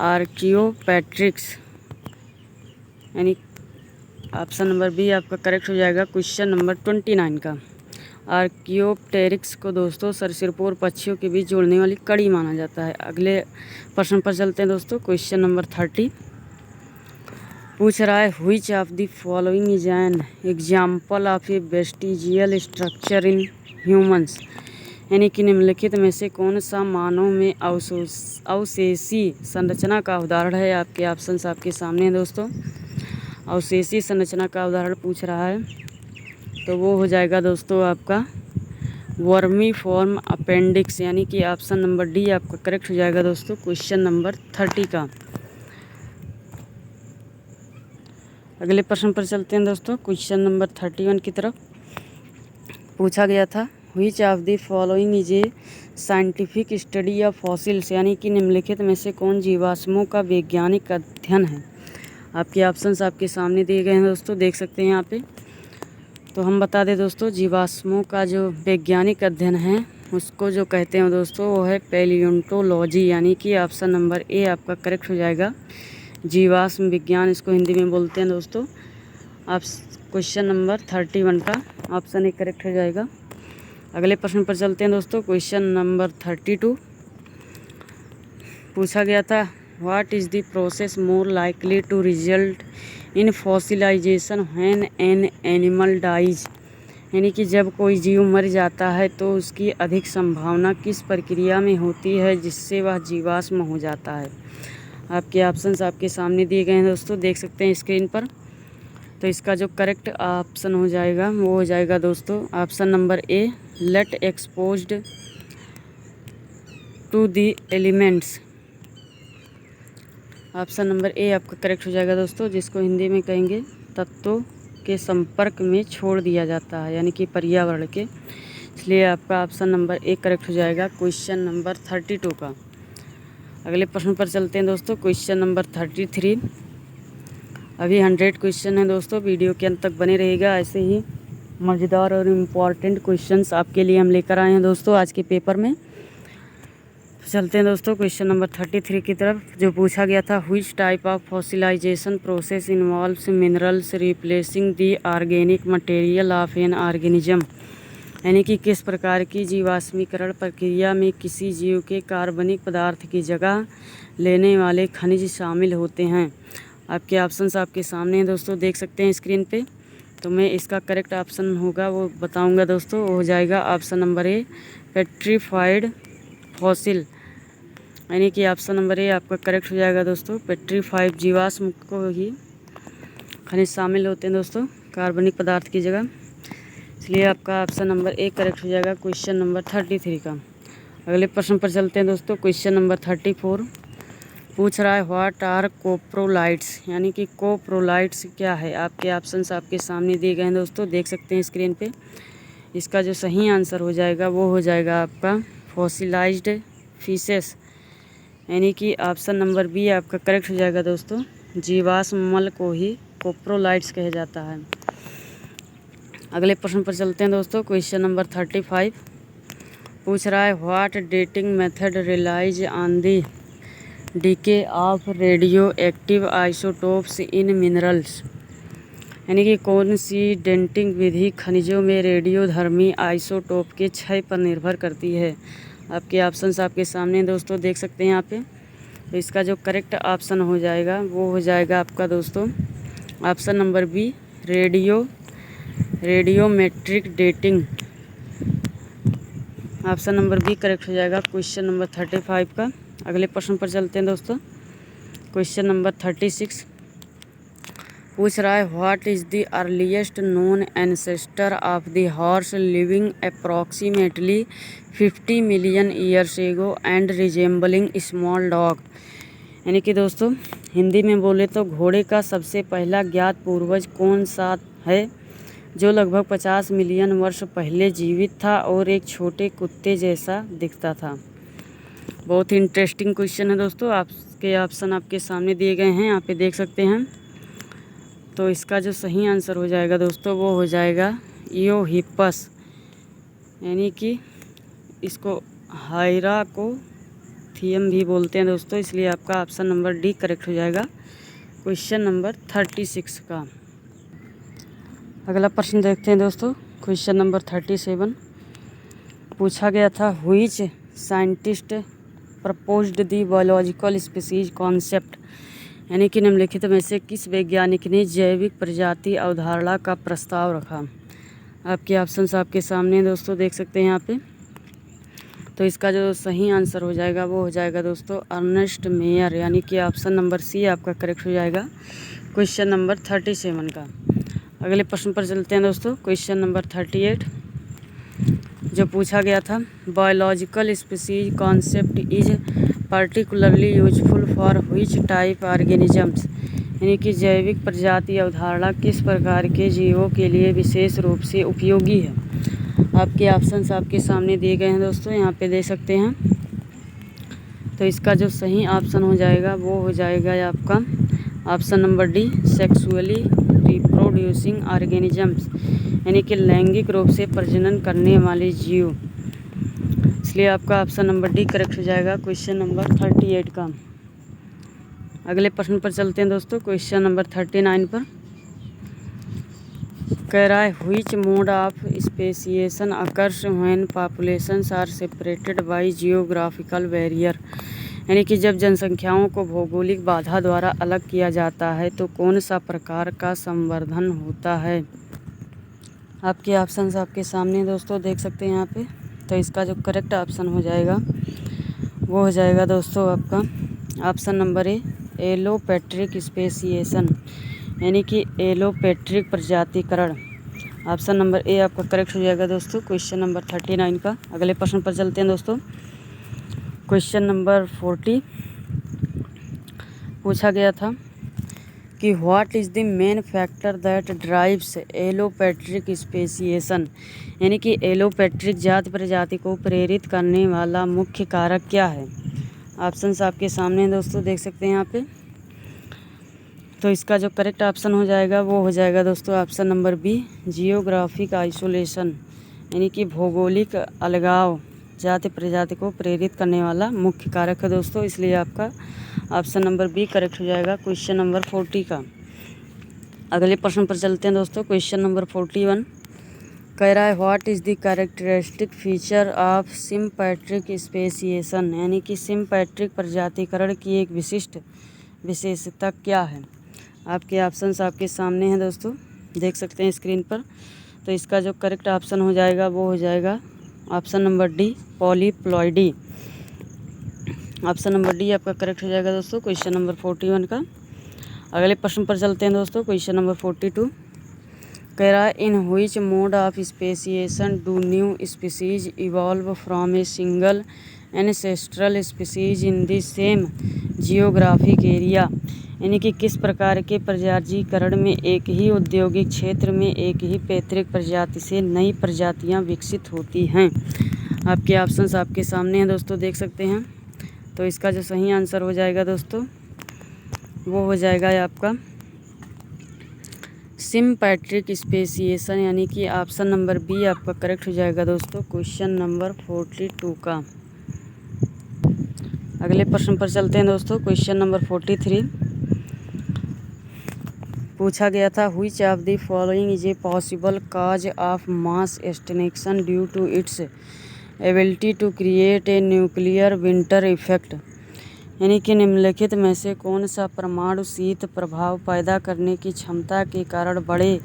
आर्कियोपेट्रिक्स, यानी ऑप्शन नंबर बी आपका करेक्ट हो जाएगा क्वेश्चन नंबर 29 का। आर्कियोप्टेरिक्स को दोस्तों सरीसृपों और पक्षियों के बीच जोड़ने वाली कड़ी माना जाता है। अगले प्रश्न पर चलते हैं दोस्तों। क्वेश्चन नंबर 30 पूछ रहा है, which of the following is an example of A vestigial structure in humans, यानी कि निम्नलिखित में से कौन सा मानव में अवशेषी संरचना का उदाहरण है। आपके ऑप्शंस आपके सामने हैं दोस्तों। अवशेषी संरचना का उदाहरण पूछ रहा है तो वो हो जाएगा दोस्तों आपका वर्मीफॉर्म अपेंडिक्स, यानी कि ऑप्शन नंबर डी आपका करेक्ट हो जाएगा दोस्तों क्वेश्चन नंबर 30 का। अगले प्रश्न पर चलते हैं दोस्तों। क्वेश्चन नंबर 31 की तरफ पूछा गया था, which of the following is A scientific study of fossils, यानी कि निम्नलिखित में से कौन जीवाश्मों का वैज्ञानिक अध्ययन है। आपके ऑप्शंस आपके सामने दिए गए हैं दोस्तों, देख सकते हैं यहाँ पे। तो हम बता दें दोस्तों, जीवाश्मों का जो वैज्ञानिक अध्ययन है उसको जो कहते हैं दोस्तों वो है पैलियोंटोलॉजी, यानी कि ऑप्शन नंबर ए आपका करेक्ट हो जाएगा जीवाश्म विज्ञान, इसको हिंदी में बोलते हैं दोस्तों। आप क्वेश्चन नंबर 31 का ऑप्शन ए करेक्ट हो जाएगा। अगले प्रश्न पर चलते हैं दोस्तों। क्वेश्चन नंबर 32 पूछा गया था, what is the process more likely to result in fossilization when an animal dies, यानी कि जब कोई जीव मर जाता है तो उसकी अधिक संभावना किस प्रक्रिया में होती है जिससे वह जीवाश्म हो जाता है। आपके ऑप्शंस आपके सामने दिए गए हैं दोस्तों, देख सकते हैं स्क्रीन पर। तो इसका जो करेक्ट ऑप्शन हो जाएगा वो हो जाएगा दोस्तों option number A, left exposed to the elements. Option number A आपका करेक्ट हो जाएगा दोस्तों, जिसको हिंदी में कहेंगे तत्वों के संपर्क में छोड़ दिया जाता है, यानी कि पर्यावरण के। इसलिए आपका ऑप्शन नंबर ए करेक्ट हो जाएगा क्वेश्चन नंबर 32 का। अगले प्रश्न पर चलते हैं दोस्तों। Question number 33। अभी 100 क्वेश्चन है दोस्तों, वीडियो के अंत तक बने रहेगा। ऐसे ही मज़ेदार और इम्पॉर्टेंट क्वेश्चंस आपके लिए हम लेकर आए हैं दोस्तों आज के पेपर में। चलते हैं दोस्तों क्वेश्चन नंबर 33 की तरफ, जो पूछा गया था, which type of fossilisation process involves minerals replacing the organic material of N organism, यानी कि किस प्रकार की जीवाश्मीकरण प्रक्रिया में किसी जीव के कार्बनिक पदार्थ की जगह लेने वाले खनिज शामिल होते हैं। आपके ऑप्शंस आपके सामने हैं दोस्तों, देख सकते हैं स्क्रीन पे। तो मैं इसका करेक्ट ऑप्शन होगा वो बताऊंगा दोस्तों, वो हो जाएगा ऑप्शन नंबर ए, पेट्रीफाइड फॉसिल, यानी कि ऑप्शन नंबर ए आपका करेक्ट हो जाएगा दोस्तों। पेट्रीफाइड जीवाश्म को ही खनिज शामिल होते हैं दोस्तों कार्बनिक पदार्थ की जगह, इसलिए आपका ऑप्शन नंबर ए करेक्ट हो जाएगा क्वेश्चन नंबर 33 का। अगले प्रश्न पर चलते हैं दोस्तों। क्वेश्चन नंबर 34 पूछ रहा है, व्हाट आर कोप्रोलाइट्स, यानी कि कोप्रोलाइट्स क्या है। आपके ऑप्शंस आपके सामने दिए गए हैं दोस्तों, देख सकते हैं स्क्रीन पे। इसका जो सही आंसर हो जाएगा वो हो जाएगा आपका फॉसिलाइज्ड फिशेस, यानी कि ऑप्शन नंबर बी आपका करेक्ट हो जाएगा दोस्तों। जीवाश्म मल को ही कोप्रोलाइट्स कहा जाता है। अगले प्रश्न पर चलते हैं दोस्तों। क्वेश्चन नंबर 35 पूछ रहा है, what dating method relies on the decay of radio active isotopes in minerals, यानी कि कौन सी डेंटिंग विधि खनिजों में रेडियोधर्मी आइसोटोप के क्षय पर निर्भर करती है। आपके ऑप्शंस आपके सामने दोस्तों देख सकते हैं यहाँ पे। तो इसका जो करेक्ट ऑप्शन हो जाएगा वो हो जाएगा आपका दोस्तों option number B, radiometric dating. Option number B correct हो जाएगा क्वेश्चन नंबर 35 का। अगले प्रश्न पर चलते हैं दोस्तों। क्वेश्चन नंबर 36 पूछ रहा है, what is the earliest known ancestor of the horse living approximately 50 million years ago and resembling small dog. यानी कि दोस्तों हिंदी में बोले तो घोड़े का सबसे पहला ज्ञात पूर्वज कौन सा है जो लगभग 50 मिलियन वर्ष पहले जीवित था और एक छोटे कुत्ते जैसा दिखता था। बहुत ही इंटरेस्टिंग क्वेश्चन है दोस्तों। आपके ऑप्शन आपके सामने दिए गए हैं, यहाँ पे देख सकते हैं। तो इसका जो सही आंसर हो जाएगा दोस्तों वो हो जाएगा इयोहिपस, यानी कि इसको हाइराकोथियम भी बोलते हैं दोस्तों, इसलिए आपका ऑप्शन नंबर डी करेक्ट हो जाएगा क्वेश्चन नंबर 36 का। अगला प्रश्न देखते हैं दोस्तों। क्वेश्चन नंबर 37 पूछा गया था, which scientist proposed the biological species concept. यानी कि निम्नलिखित में से किस वैज्ञानिक ने जैविक प्रजाति अवधारणा का प्रस्ताव रखा। आपके ऑप्शंस आपके सामने दोस्तों देख सकते हैं यहाँ पे। तो इसका जो सही आंसर हो जाएगा वो हो जाएगा दोस्तों अर्नेस्ट मेयर, यानी कि ऑप्शन नंबर सी आपका करेक्ट हो जाएगा क्वेश्चन नंबर 37 का। अगले प्रश्न पर चलते हैं दोस्तों। क्वेश्चन नंबर 38 जो पूछा गया था, biological species concept is particularly useful for which type organisms. यानी कि जैविक प्रजाति अवधारणा किस प्रकार के जीवों के लिए विशेष रूप से उपयोगी है। आपके ऑप्शंस आपके सामने दिए गए हैं दोस्तों, यहाँ पे दे सकते हैं। तो इसका जो सही ऑप्शन हो जाएगा वो हो जाएगा आपका option number D, sexually reproducing organisms, यानी कि लैंगिक रूप से प्रजनन करने वाले जीव। इसलिए आपका ऑप्शन नंबर डी करेक्ट हो जाएगा क्वेश्चन नंबर 38 का। अगले प्रश्न पर चलते हैं दोस्तों। क्वेश्चन नंबर 39 पर कह रहा है, which mode of speciation occurs when populations are separated by geographical barrier. यानी कि जब जनसंख्याओं को भौगोलिक बाधा द्वारा अलग किया जाता है तो कौन सा प्रकार का संवर्धन होता है। आपके ऑप्शंस आपके सामने दोस्तों देख सकते हैं यहाँ पे। तो इसका जो करेक्ट ऑप्शन हो जाएगा वो हो जाएगा दोस्तों आपका ऑप्शन नंबर ए, एलोपेट्रिक स्पेसिएशन, यानी कि एलोपेट्रिक प्रजातिकरण। ऑप्शन नंबर ए आपका करेक्ट हो जाएगा दोस्तों क्वेश्चन नंबर 39 का। अगले प्रश्न पर चलते हैं दोस्तों। क्वेश्चन नंबर 40 पूछा गया था कि what is the main factor that drives allopatric speciation. यानी कि एलोपेट्रिक जाति प्रजाति को प्रेरित करने वाला मुख्य कारक क्या है। ऑप्शंस आपके सामने दोस्तों देख सकते हैं यहाँ पे। तो इसका जो करेक्ट ऑप्शन हो जाएगा वो हो जाएगा दोस्तों option number B, geographic isolation, यानी कि भौगोलिक अलगाव जाति प्रजाति को प्रेरित करने वाला मुख्य कारक है दोस्तों। इसलिए आपका ऑप्शन नंबर बी करेक्ट हो जाएगा क्वेश्चन नंबर 40 का। अगले प्रश्न पर चलते हैं दोस्तों। क्वेश्चन नंबर 41 कह रहा है, what is the characteristic feature of sympatric speciation. यानी कि सिम्पैट्रिक प्रजातिकरण की एक विशिष्ट विशेषता क्या है। आपके ऑप्शंस आपके सामने हैं दोस्तों, देख सकते हैं स्क्रीन पर। तो इसका जो करेक्ट ऑप्शन हो जाएगा वो हो जाएगा option number D, polyploidy. Option number D आपका करेक्ट हो जाएगा दोस्तों क्वेश्चन नंबर 41 का। अगले प्रश्न पर चलते हैं दोस्तों। क्वेश्चन नंबर 42 कह रहा है, in which mode of speciation do new species evolve from a single ancestral species in the same geographic area. यानी कि किस प्रकार के प्रजातिकरण में एक ही औद्योगिक क्षेत्र में एक ही पैतृक प्रजाति से नई प्रजातियां विकसित होती हैं। आपके ऑप्शंस आपके सामने हैं दोस्तों, देख सकते हैं। तो इसका जो सही आंसर हो जाएगा दोस्तों वो हो जाएगा आपका सिम्पैट्रिक स्पेसिएशन, यानी कि ऑप्शन नंबर बी आपका करेक्ट हो जाएगा दोस्तों क्वेश्चन नंबर 42 का। अगले प्रश्न पर चलते हैं दोस्तों। क्वेश्चन नंबर 43 पूछा गया था which of the following is a possible cause of mass extinction due to its ability to create a nuclear winter effect, यानी कि निम्नलिखित में से कौन सा परमाणु शीत प्रभाव पैदा करने की क्षमता के कारण बड़े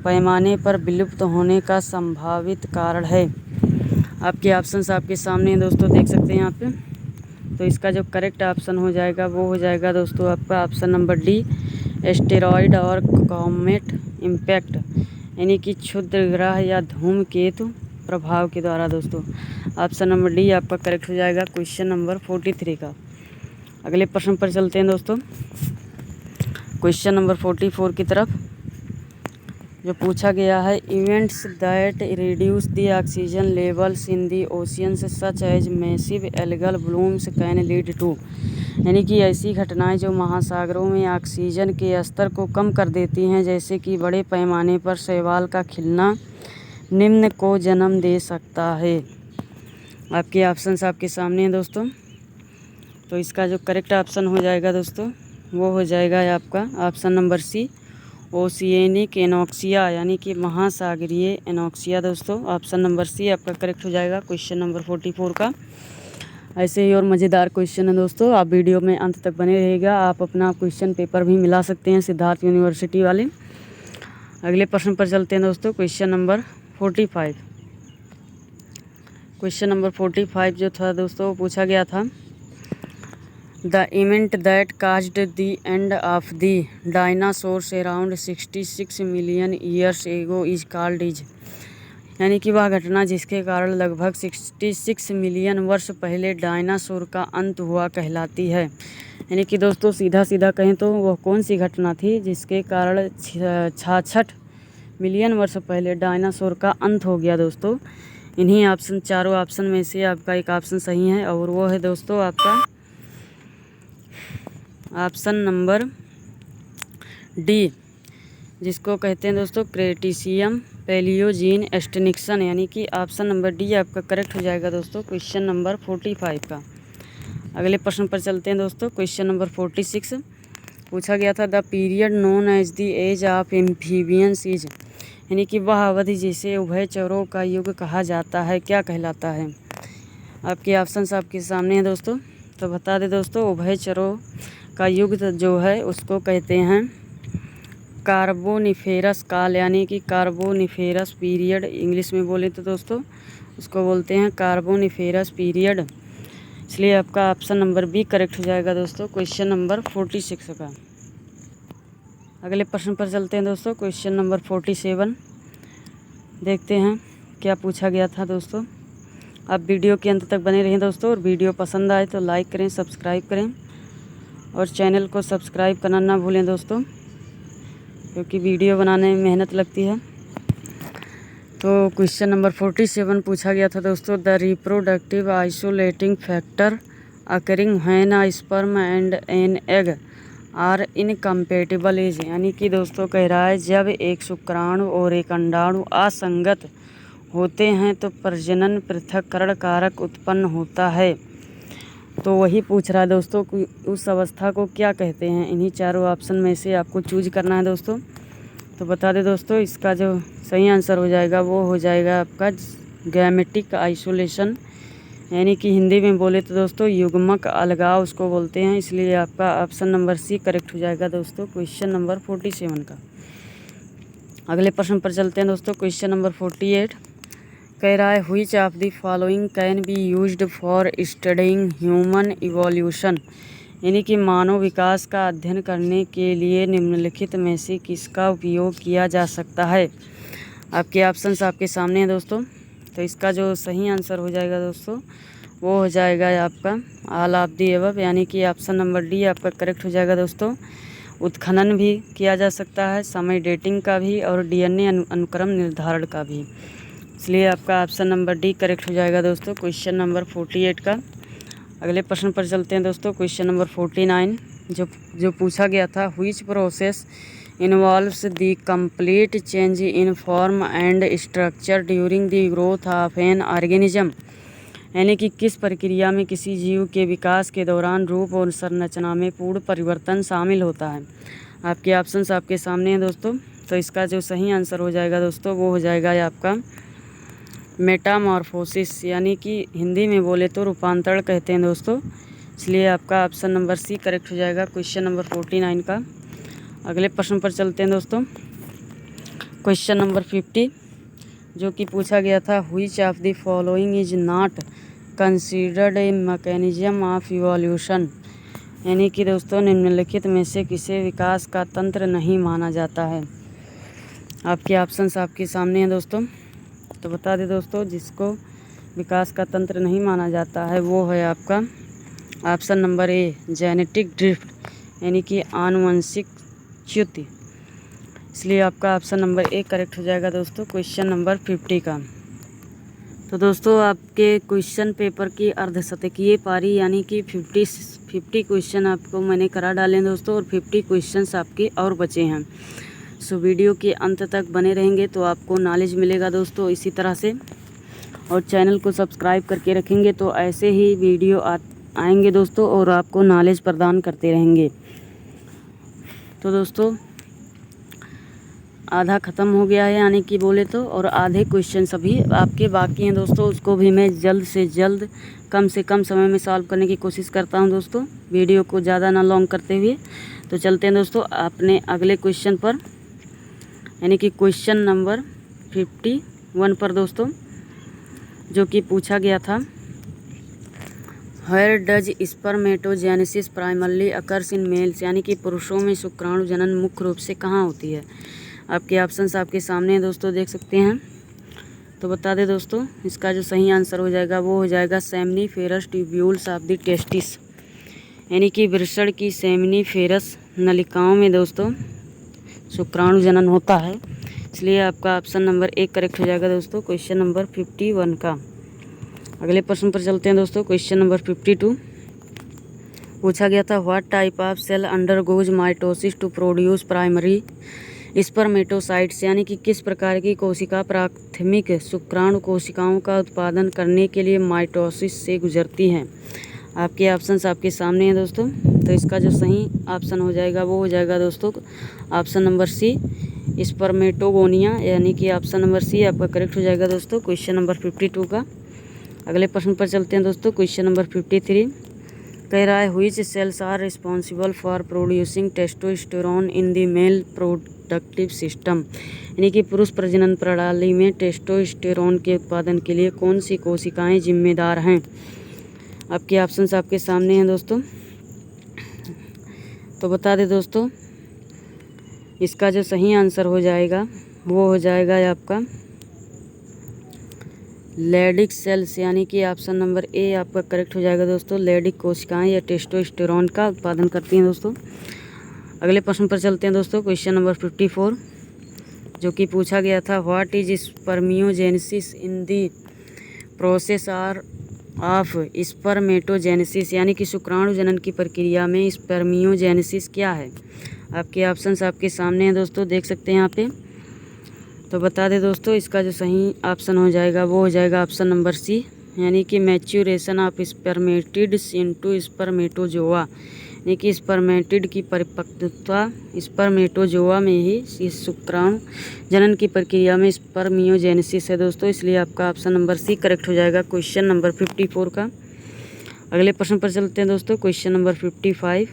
पैमाने पर विलुप्त होने का संभावित कारण है। आपके ऑप्शंस आपके सामने हैं दोस्तों, देख सकते हैं यहाँ पे। तो इसका जो करेक्ट ऑप्शन हो जाएगा वो हो जाएगा दोस्तों आपका ऑप्शन नंबर डी, एस्टेरॉयड और कॉमेट इम्पैक्ट, यानी कि क्षुद्र ग्रह या धूमकेतु प्रभाव के द्वारा दोस्तों। ऑप्शन नंबर डी आपका करेक्ट हो जाएगा क्वेश्चन नंबर 43 का। अगले प्रश्न पर चलते हैं दोस्तों, क्वेश्चन नंबर 44 की तरफ, जो पूछा गया है events that reduce the oxygen levels in the oceans such as massive algal blooms can lead to, यानी कि ऐसी घटनाएं जो महासागरों में ऑक्सीजन के स्तर को कम कर देती हैं, जैसे कि बड़े पैमाने पर शैवाल का खिलना, निम्न को जन्म दे सकता है। आपके ऑप्शंस आपके सामने हैं दोस्तों। तो इसका जो करेक्ट ऑप्शन हो जाएगा दोस्तों वो हो जाएगा आपका option number C, oceanic anoxia, यानी कि महासागरीय एनॉक्सिया दोस्तों। ऑप्शन नंबर सी आपका करेक्ट हो जाएगा क्वेश्चन नंबर 44 का। ऐसे ही और मज़ेदार क्वेश्चन है दोस्तों, आप वीडियो में अंत तक बने रहिएगा। आप अपना क्वेश्चन पेपर भी मिला सकते हैं सिद्धार्थ यूनिवर्सिटी वाले। अगले प्रश्न पर चलते हैं दोस्तों, क्वेश्चन नंबर 45। क्वेश्चन नंबर 45 जो था दोस्तों, पूछा गया था the event that caused the end of the dinosaurs around 66 million years ago is called is, यानी कि वह घटना जिसके कारण लगभग 66 मिलियन वर्ष पहले डायनासोर का अंत हुआ कहलाती है। यानी कि दोस्तों सीधा सीधा कहें तो वह कौन सी घटना थी जिसके कारण 66 मिलियन वर्ष पहले डायनासोर का अंत हो गया दोस्तों। इन्हीं ऑप्शन, चारों ऑप्शन में से आपका एक ऑप्शन सही है और वो है दोस्तों आपका ऑप्शन नंबर डी, जिसको कहते हैं दोस्तों क्रेटिशियम पैलियोजीन एक्सटिंक्शन, यानी कि ऑप्शन नंबर डी आपका करेक्ट हो जाएगा दोस्तों क्वेश्चन नंबर 45 का। अगले प्रश्न पर चलते हैं दोस्तों, क्वेश्चन नंबर 46। पूछा गया था the period known as the age of amphibians is, यानी कि वह अवधि जिसे उभयचरों का युग कहा जाता है क्या कहलाता है। आपके ऑप्शंस आपके सामने हैं दोस्तों। तो बता दें दोस्तों, उभयचरों का युग जो है उसको कहते हैं कार्बोनिफेरस काल, यानी कि कार्बोनिफेरस पीरियड इंग्लिश में बोले तो दोस्तों उसको बोलते हैं कार्बोनिफेरस पीरियड। इसलिए आपका ऑप्शन नंबर बी करेक्ट हो जाएगा दोस्तों क्वेश्चन नंबर 46 का। अगले प्रश्न पर चलते हैं दोस्तों, क्वेश्चन नंबर 47। देखते हैं क्या पूछा गया था दोस्तों। आप वीडियो के अंत तक बने रहें दोस्तों, और वीडियो पसंद आए तो लाइक करें, सब्सक्राइब करें और चैनल को सब्सक्राइब करना ना भूलें दोस्तों, क्योंकि वीडियो बनाने में मेहनत लगती है। तो क्वेश्चन नंबर 47 पूछा गया था दोस्तों the reproductive isolating factor occurring when a sperm and an egg are incompatible as, यानी कि दोस्तों कह रहा है जब एक शुक्राणु और एक अंडाणु असंगत होते हैं तो प्रजनन पृथक्करण कारक उत्पन्न होता है। तो वही पूछ रहा है दोस्तों कि उस अवस्था को क्या कहते हैं। इन्हीं चारों ऑप्शन में से आपको चूज करना है दोस्तों। तो बता दें दोस्तों, इसका जो सही आंसर हो जाएगा वो हो जाएगा आपका गैमेटिक आइसोलेशन, यानी कि हिंदी में बोले तो दोस्तों युग्मक अलगाव उसको बोलते हैं। इसलिए आपका ऑप्शन नंबर सी करेक्ट हो जाएगा दोस्तों क्वेश्चन नंबर 47 का। अगले प्रश्न पर चलते हैं दोस्तों, क्वेश्चन नंबर 48 कह रहा है which of the following can be used for studying human evolution, यानी कि मानव विकास का अध्ययन करने के लिए निम्नलिखित में से किसका उपयोग किया जा सकता है। आपके ऑप्शंस आपके सामने हैं दोस्तों। तो इसका जो सही आंसर हो जाएगा दोस्तों वो हो जाएगा आपका ऑल ऑफ दी अबव, यानी कि ऑप्शन नंबर डी आपका करेक्ट हो जाएगा दोस्तों। उत्खनन भी किया जा सकता है, समय डेटिंग का भी और डीएनए अनुक्रम निर्धारण का भी। इसलिए आपका ऑप्शन नंबर डी करेक्ट हो जाएगा दोस्तों क्वेश्चन नंबर 48 का। अगले प्रश्न पर चलते हैं दोस्तों, क्वेश्चन नंबर 49 जो पूछा गया था which process involves the complete change in form and structure during the growth of N organism, यानी कि किस प्रक्रिया में किसी जीव के विकास के दौरान रूप और संरचना में पूर्ण परिवर्तन शामिल होता है। आपके ऑप्शंस आपके सामने हैं दोस्तों। तो इसका जो सही आंसर हो जाएगा दोस्तों वो हो जाएगा आपका मेटामॉर्फोसिस, यानी कि हिंदी में बोले तो रूपांतरण कहते हैं दोस्तों। इसलिए आपका ऑप्शन नंबर सी करेक्ट हो जाएगा क्वेश्चन नंबर 49 का। अगले प्रश्न पर चलते हैं दोस्तों। क्वेश्चन नंबर 50 जो कि पूछा गया था, which of the following is not considered a mechanism of evolution, यानी कि दोस्तों निम्नलिखित में से किसे विकास का तंत्र नहीं माना जाता है। आपके ऑप्शंस आपके सामने हैं दोस्तों। तो बता दें दोस्तों, जिसको विकास का तंत्र नहीं माना जाता है वो है आपका option number a genetic drift, यानी कि आनुवंशिक च्युति। इसलिए आपका ऑप्शन नंबर ए करेक्ट हो जाएगा दोस्तों क्वेश्चन नंबर 50 का। तो दोस्तों आपके क्वेश्चन पेपर की अर्धशतकीय पारी यानी कि 50 क्वेश्चन आपको मैंने करा डाले हैं दोस्तों, और 50 क्वेश्चंस आपके और बचे हैं। सो वीडियो के अंत तक बने रहेंगे तो आपको नॉलेज मिलेगा दोस्तों इसी तरह से, और चैनल को सब्सक्राइब करके रखेंगे तो ऐसे ही वीडियो आएंगे दोस्तों और आपको नॉलेज प्रदान करते रहेंगे। तो दोस्तों आधा ख़त्म हो गया है यानी कि बोले तो, और आधे क्वेश्चन सभी आपके बाकी हैं दोस्तों। उसको भी मैं जल्द से जल्द कम से कम समय में सॉल्व करने की कोशिश करता हूं दोस्तों, वीडियो को ज़्यादा ना लॉन्ग करते हुए। तो चलते हैं दोस्तों अपने अगले क्वेश्चन पर, यानी कि क्वेश्चन नंबर 51 पर दोस्तों, जो कि पूछा गया था, where does spermatogenesis primarily occurs in males, यानी कि पुरुषों में शुक्राणु जनन मुख्य रूप से कहाँ होती है। आपके ऑप्शंस आपके सामने हैं दोस्तों, देख सकते हैं। तो बता दें दोस्तों, इसका जो सही आंसर हो जाएगा वो हो जाएगा seminiferous tubules of the testis, यानी कि वृषण की सेमिनिफेरस नलिकाओं में दोस्तों शुक्राणु जनन होता है। इसलिए आपका ऑप्शन नंबर 1 करेक्ट हो जाएगा दोस्तों क्वेश्चन नंबर 51 का। अगले प्रश्न पर चलते हैं दोस्तों। क्वेश्चन नंबर 52 पूछा गया था, what type of cell undergoes mitosis to produce primary spermatocytes, यानी कि किस प्रकार की कोशिका प्राथमिक शुक्राणु कोशिकाओं का उत्पादन करने के लिए माइटोसिस से गुजरती हैं। आपके ऑप्शंस आपके सामने हैं दोस्तों। तो इसका जो सही ऑप्शन हो जाएगा वो हो जाएगा दोस्तों ऑप्शन नंबर सी स्पर्मेटोगोनिया, यानी कि ऑप्शन नंबर सी आपका करेक्ट हो जाएगा दोस्तों क्वेश्चन नंबर 52 का। अगले प्रश्न पर चलते हैं दोस्तों। क्वेश्चन नंबर 53 कह रहा है, which cells are responsible for producing testosterone in the male productive system, यानी कि पुरुष प्रजनन प्रणाली में टेस्टोस्टेरोन के उत्पादन के लिए कौन सी कोशिकाएं जिम्मेदार हैं। आपके ऑप्शंस आपके सामने हैं दोस्तों। तो बता दें दोस्तों, इसका जो सही आंसर हो जाएगा वो हो जाएगा आपका लेडिक सेल्स, यानी कि ऑप्शन नंबर ए आपका करेक्ट हो जाएगा दोस्तों। लेडिक कोशिकाएं या टेस्टोस्टेरोन का उत्पादन करती हैं दोस्तों। अगले प्रश्न पर चलते हैं दोस्तों। क्वेश्चन नंबर 54 जो कि पूछा गया था, what is spermiogenesis in the process are of spermatogenesis, यानी कि शुक्राणु जनन की प्रक्रिया में स्पर्मियोजेनेसिस क्या है। आपके ऑप्शंस आपके सामने हैं दोस्तों, देख सकते हैं यहाँ पे। तो बता दें दोस्तों, इसका जो सही ऑप्शन हो जाएगा वो हो जाएगा ऑप्शन नंबर सी, यानी कि maturation of spermatids into spermatozoa, यानी कि स्पर्मेटिड की परिपक्वता स्पर्मेटोजोआ में ही इस शुक्राणु जनन की प्रक्रिया में स्पर्मियोजेनेसिस है दोस्तों। इसलिए आपका ऑप्शन नंबर सी करेक्ट हो जाएगा क्वेश्चन नंबर 54 का। अगले प्रश्न पर चलते हैं दोस्तों। क्वेश्चन नंबर 55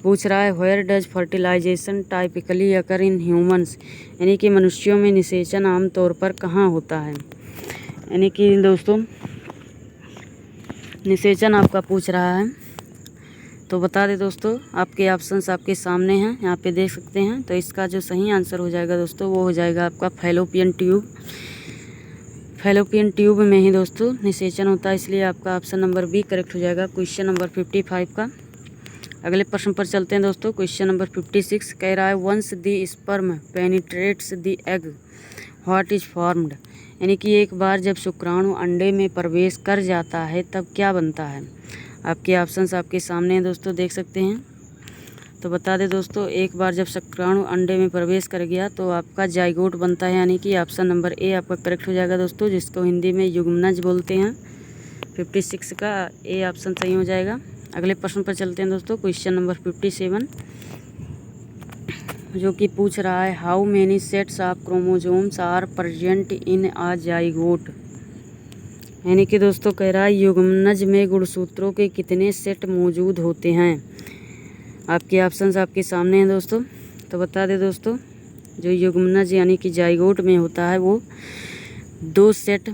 पूछ रहा है, where does fertilization typically occur in humans, यानी कि मनुष्यों में निषेचन आमतौर पर कहाँ होता है। यानी कि दोस्तों निषेचन आपका पूछ रहा है। तो बता दें दोस्तों, आपके ऑप्शंस आपके सामने हैं, यहाँ पे देख सकते हैं। तो इसका जो सही आंसर हो जाएगा दोस्तों वो हो जाएगा आपका फैलोपियन ट्यूब। फैलोपियन ट्यूब में ही दोस्तों निषेचन होता है। इसलिए आपका ऑप्शन नंबर बी करेक्ट हो जाएगा क्वेश्चन नंबर 55 का। अगले प्रश्न पर चलते हैं दोस्तों। क्वेश्चन नंबर 56 कह रहा है, once the sperm penetrates the egg what is formed, यानी कि एक बार जब शुक्राणु अंडे में प्रवेश कर जाता है तब क्या बनता है। आपके ऑप्शंस आपके सामने हैं दोस्तों, देख सकते हैं। तो बता दें दोस्तों, एक बार जब शुक्राणु अंडे में प्रवेश कर गया तो आपका जाइगोट बनता है, यानी कि ऑप्शन नंबर ए आपका करेक्ट हो जाएगा दोस्तों, जिसको हिंदी में युग्मनज बोलते हैं। 56 का ए ऑप्शन सही हो जाएगा। अगले प्रश्न पर चलते हैं दोस्तों। क्वेश्चन नंबर 57 जो कि पूछ रहा है how many sets of chromosomes are present in a zygote. यानी कि दोस्तों कह रहा है युग्मनज में गुणसूत्रों के कितने सेट मौजूद होते हैं। आपके ऑप्शंस आपके सामने हैं दोस्तों। तो बता दें दोस्तों, जो युग्मनज यानी कि जाइगोट में होता है वो 2 सेट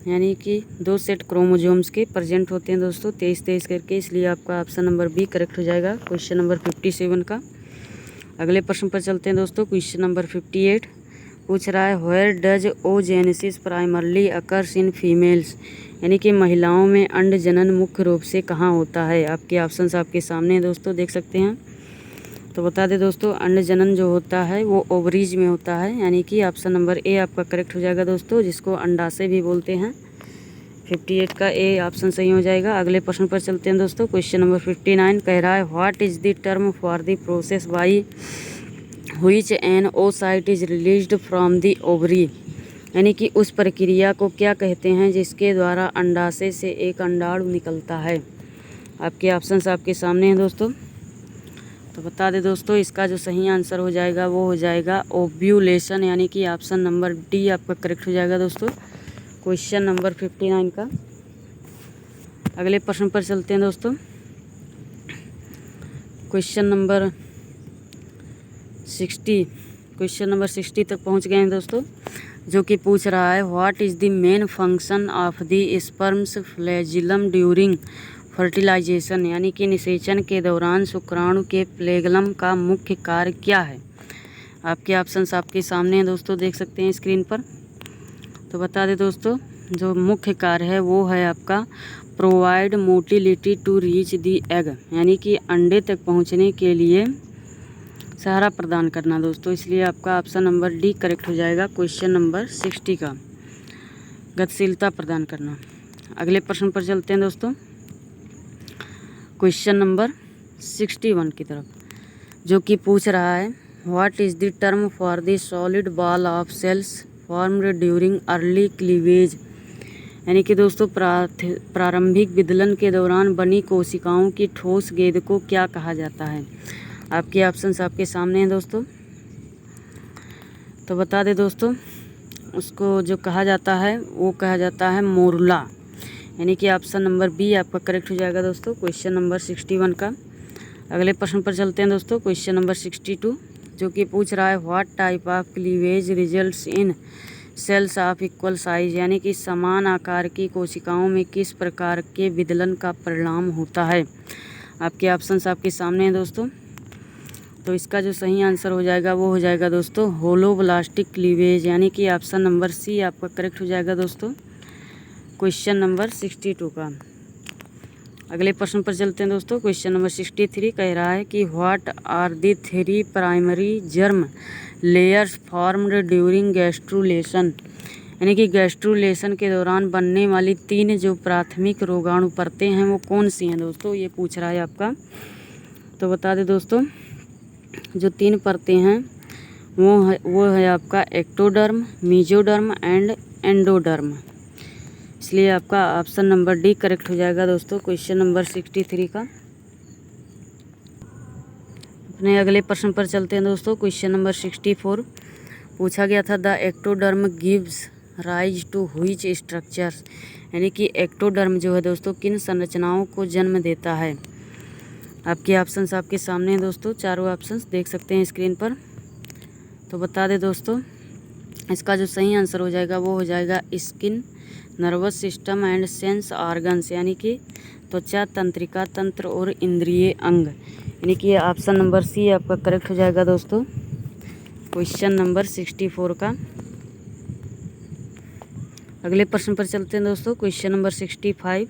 यानी कि 2 सेट क्रोमोजोम्स के प्रेजेंट होते हैं दोस्तों, 23-23 करके। इसलिए आपका ऑप्शन नंबर बी करेक्ट हो जाएगा क्वेश्चन नंबर 57 का। अगले प्रश्न पर चलते हैं दोस्तों। क्वेश्चन नंबर 58 पूछ रहा है where does oogenesis primarily occurs in females. यानी कि महिलाओं में अंड जनन मुख्य रूप से कहाँ होता है। आपके ऑप्शंस आपके सामने हैं दोस्तों, देख सकते हैं। तो बता दें दोस्तों, अंड जनन जो होता है वो ओवरीज में होता है। यानी कि ऑप्शन नंबर ए आपका करेक्ट हो जाएगा दोस्तों, जिसको अंडाशय भी बोलते हैं। 58 का ए ऑप्शन सही हो जाएगा। अगले प्रश्न पर चलते हैं दोस्तों। क्वेश्चन नंबर 59 कह रहा है what is the term for the process by which N oocyte is released from the ovary. यानी कि उस प्रक्रिया को क्या कहते हैं जिसके द्वारा अंडाशय से एक अंडाणु निकलता है। आपके ऑप्शंस आपके सामने हैं दोस्तों। तो बता दें दोस्तों, इसका जो सही आंसर हो जाएगा वो हो जाएगा ओव्यूलेशन। यानी कि ऑप्शन नंबर डी आपका करेक्ट हो जाएगा दोस्तों, क्वेश्चन नंबर 59 का। अगले प्रश्न पर चलते हैं दोस्तों। क्वेश्चन नंबर 60 तक पहुंच गए हैं दोस्तों, जो कि पूछ रहा है what is the main function of the sperm's flagellum during fertilization. यानी कि निषेचन के दौरान शुक्राणु के फ्लैगलम का मुख्य कार्य क्या है। आपके ऑप्शंस आपके सामने हैं दोस्तों, देख सकते हैं स्क्रीन पर। तो बता दें दोस्तों, जो मुख्य कार्य है वो है आपका provide motility to reach the egg. यानी कि अंडे तक पहुंचने के लिए सहारा प्रदान करना दोस्तों। इसलिए आपका ऑप्शन नंबर डी करेक्ट हो जाएगा क्वेश्चन नंबर 60 का, गतिशीलता प्रदान करना। अगले प्रश्न पर चलते हैं दोस्तों, क्वेश्चन नंबर 61 की तरफ, जो कि पूछ रहा है what is the term for the solid ball of cells formed during early cleavage. यानी कि दोस्तों प्रारंभिक विदलन के दौरान बनी कोशिकाओं की ठोस गेंद को क्या कहा जाता है। आपके ऑप्शंस आपके सामने हैं दोस्तों। तो बता दें दोस्तों, उसको जो कहा जाता है वो कहा जाता है मोरुला। यानी कि ऑप्शन नंबर बी आपका करेक्ट हो जाएगा दोस्तों, क्वेश्चन नंबर 61 का। अगले प्रश्न पर चलते हैं दोस्तों। क्वेश्चन नंबर 62, जो कि पूछ रहा है what type of cleavage results in cells of equal size. यानी कि समान आकार की कोशिकाओं में किस प्रकार के विदलन का परिणाम होता है। आपके ऑप्शंस आपके सामने हैं दोस्तों। तो इसका जो सही आंसर हो जाएगा वो हो जाएगा दोस्तों होलोब्लास्टिक क्लीवेज। यानी कि ऑप्शन नंबर सी आपका करेक्ट हो जाएगा दोस्तों, क्वेश्चन नंबर 62 का। अगले प्रश्न पर चलते हैं दोस्तों। क्वेश्चन नंबर 63 कह रहा है कि what are the 3 primary germ layers formed during gastrulation. यानी कि गैस्ट्रुलेशन के दौरान बनने वाली 3 जो प्राथमिक रोगाणु परतें हैं वो कौन सी हैं दोस्तों, ये पूछ रहा है आपका। तो बता दें दोस्तों, जो 3 परतें हैं वो है आपका एक्टोडर्म, मेसोडर्म एंड एंडोडर्म। इसलिए आपका ऑप्शन नंबर डी करेक्ट हो जाएगा दोस्तों, क्वेश्चन नंबर 63 का। अपने अगले प्रश्न पर चलते हैं दोस्तों। क्वेश्चन नंबर 64 पूछा गया था the ectoderm gives rise to which structures. यानी कि एक्टोडर्म जो है दोस्तों किन संरचनाओं को जन्म देता है। आपके ऑप्शंस आपके सामने हैं दोस्तों, चारों ऑप्शंस देख सकते हैं स्क्रीन पर। तो बता दें दोस्तों, इसका जो सही आंसर हो जाएगा वो हो जाएगा skin, nervous system and sense organs. यानी कि त्वचा, तंत्रिका तंत्र और इंद्रिय अंग। यानी कि ऑप्शन नंबर सी आपका करेक्ट हो जाएगा दोस्तों, क्वेश्चन नंबर 64 का। अगले प्रश्न पर चलते हैं दोस्तों। क्वेश्चन नंबर 65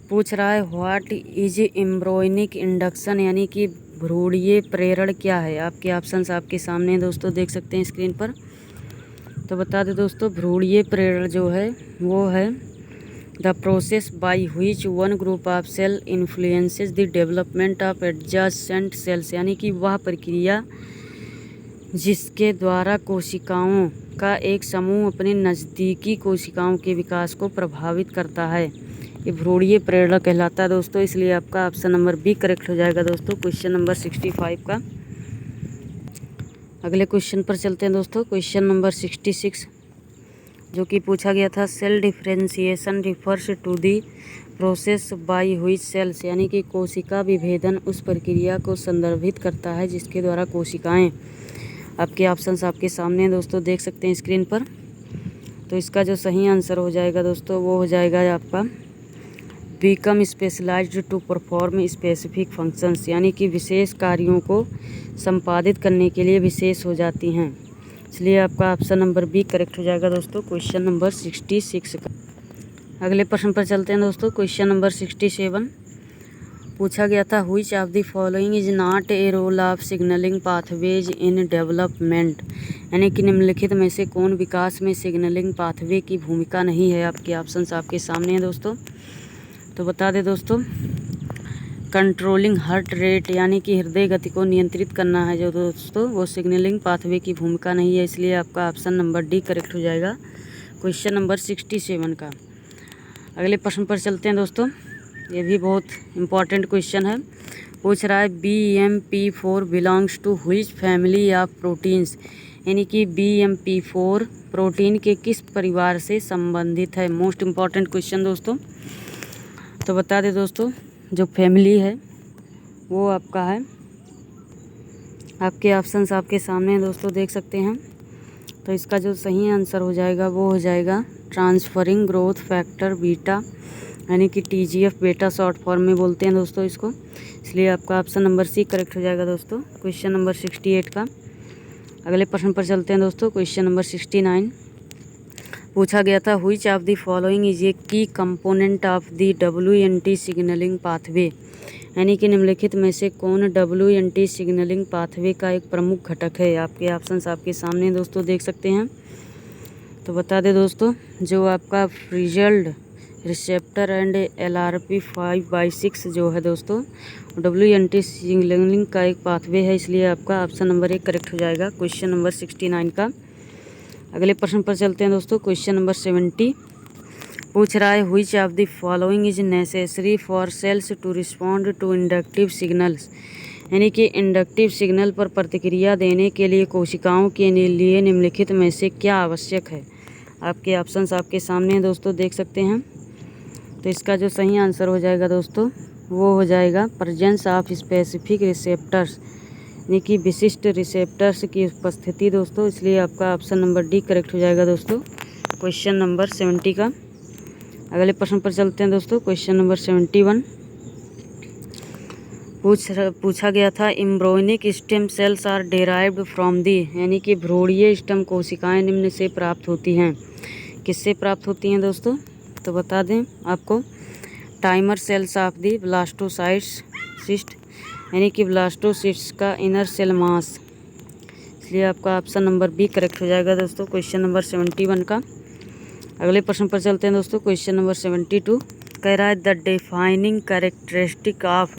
पूछ रहा है व्हाट इज एम्ब्रोयनिक इंडक्शन। यानी कि भ्रूणीय प्रेरण क्या है। आपके ऑप्शंस आपके सामने हैं दोस्तों, देख सकते हैं स्क्रीन पर। तो बता दें दोस्तों, भ्रूणीय प्रेरण जो है वो है the process by which one group of cell influences the development of adjacent cells. यानी कि वह प्रक्रिया जिसके द्वारा कोशिकाओं का एक समूह अपने नज़दीकी कोशिकाओं के विकास को प्रभावित करता है, ये भ्रूणीय प्रेरणा कहलाता है दोस्तों। इसलिए आपका ऑप्शन नंबर बी करेक्ट हो जाएगा दोस्तों, क्वेश्चन नंबर 65 का। अगले क्वेश्चन पर चलते हैं दोस्तों। क्वेश्चन नंबर 66 जो कि पूछा गया था, cell differentiation refers to the process by which cells, यानी कि कोशिका विभेदन उस प्रक्रिया को संदर्भित करता है जिसके द्वारा कोशिकाएं, आपके ऑप्शंस आपके सामने हैं दोस्तों, देख सकते हैं स्क्रीन पर। तो इसका जो सही आंसर हो जाएगा दोस्तों वो हो जाएगा आपका become specialized to perform specific functions, यानी कि विशेष कार्यों को संपादित करने के लिए विशेष हो जाती हैं। इसलिए आपका ऑप्शन नंबर बी करेक्ट हो जाएगा दोस्तों क्वेश्चन नंबर 66 का। अगले प्रश्न पर चलते हैं दोस्तों। क्वेश्चन नंबर 67 पूछा गया था, which of the following is not a role of signalling pathways in development, यानी कि निम्नलिखित में से कौन विकास में सिग्नलिंग पाथवे की भूमिका नहीं है। आपके ऑप्शंस आपके सामने हैं दोस्तों। तो बता दें दोस्तों, कंट्रोलिंग हार्ट रेट, यानी कि हृदय गति को नियंत्रित करना है जो दोस्तों, वो सिग्नलिंग पाथवे की भूमिका नहीं है। इसलिए आपका ऑप्शन नंबर डी करेक्ट हो जाएगा क्वेश्चन नंबर 67 का। अगले प्रश्न पर चलते हैं दोस्तों। ये भी बहुत इंपॉर्टेंट क्वेश्चन है। पूछ रहा है BMP4 belongs to which family of proteins, यानी कि BMP4 प्रोटीन के किस परिवार से संबंधित है। मोस्ट इम्पॉर्टेंट क्वेश्चन दोस्तों। तो बता दें दोस्तों, जो फैमिली है वो आपका है, आपके ऑप्शंस आपके सामने हैं दोस्तों, देख सकते हैं। तो इसका जो सही आंसर हो जाएगा वो हो जाएगा ट्रांसफरिंग ग्रोथ फैक्टर बीटा, यानी कि TGF बेटा शॉर्ट फॉर्म में बोलते हैं दोस्तों इसको। इसलिए आपका ऑप्शन नंबर सी करेक्ट हो जाएगा दोस्तों क्वेश्चन नंबर 68 का। अगले प्रश्न पर चलते हैं दोस्तों। क्वेश्चन नंबर 69 पूछा गया था, which of the following is a key component of the WNT signalling pathway, यानी कि निम्नलिखित में से कौन WNT सिग्नलिंग पाथवे का एक प्रमुख घटक है। आपके ऑप्शंस आपके सामने दोस्तों, देख सकते हैं। तो बता दें दोस्तों, जो आपका फ्रिजल्ड रिसेप्टर एंड LRP5/6 जो है दोस्तों, WNT सिग्नलिंग का एक पाथवे है। इसलिए आपका ऑप्शन नंबर 1 करेक्ट हो जाएगा क्वेश्चन नंबर 69 का। अगले प्रश्न पर चलते हैं दोस्तों। क्वेश्चन नंबर 70 पूछ रहा है, which of the following is necessary for cells to respond to inductive signals, यानी कि इंडक्टिव सिग्नल पर प्रतिक्रिया देने के लिए कोशिकाओं के लिए निम्नलिखित में से क्या आवश्यक है। आपके ऑप्शंस आपके सामने हैं दोस्तों, देख सकते हैं। तो इसका जो सही आंसर हो जाएगा दोस्तों वो हो जाएगा प्रेजेंस ऑफ स्पेसिफिक रिसेप्टर्स, यानी कि विशिष्ट रिसेप्टर्स की उपस्थिति दोस्तों। इसलिए आपका ऑप्शन नंबर डी करेक्ट हो जाएगा दोस्तों क्वेश्चन नंबर 70 का। अगले प्रश्न पर चलते हैं दोस्तों। क्वेश्चन नंबर 71 पूछा गया था, embryonic stem cells are derived from the, यानी कि भ्रूणीय स्टेम कोशिकाएं निम्न से प्राप्त होती हैं। किससे प्राप्त होती हैं दोस्तों? तो बता दें आपको, टाइमर सेल्स ऑफ दी ब्लास्टोसाइस्ट, यानी कि ब्लास्टोसिस्ट का इनर सेल मास। इसलिए आपका ऑप्शन नंबर बी करेक्ट हो जाएगा दोस्तों क्वेश्चन नंबर 71 का। अगले प्रश्न पर चलते हैं दोस्तों। क्वेश्चन नंबर 72 कह रहा है, the defining characteristic of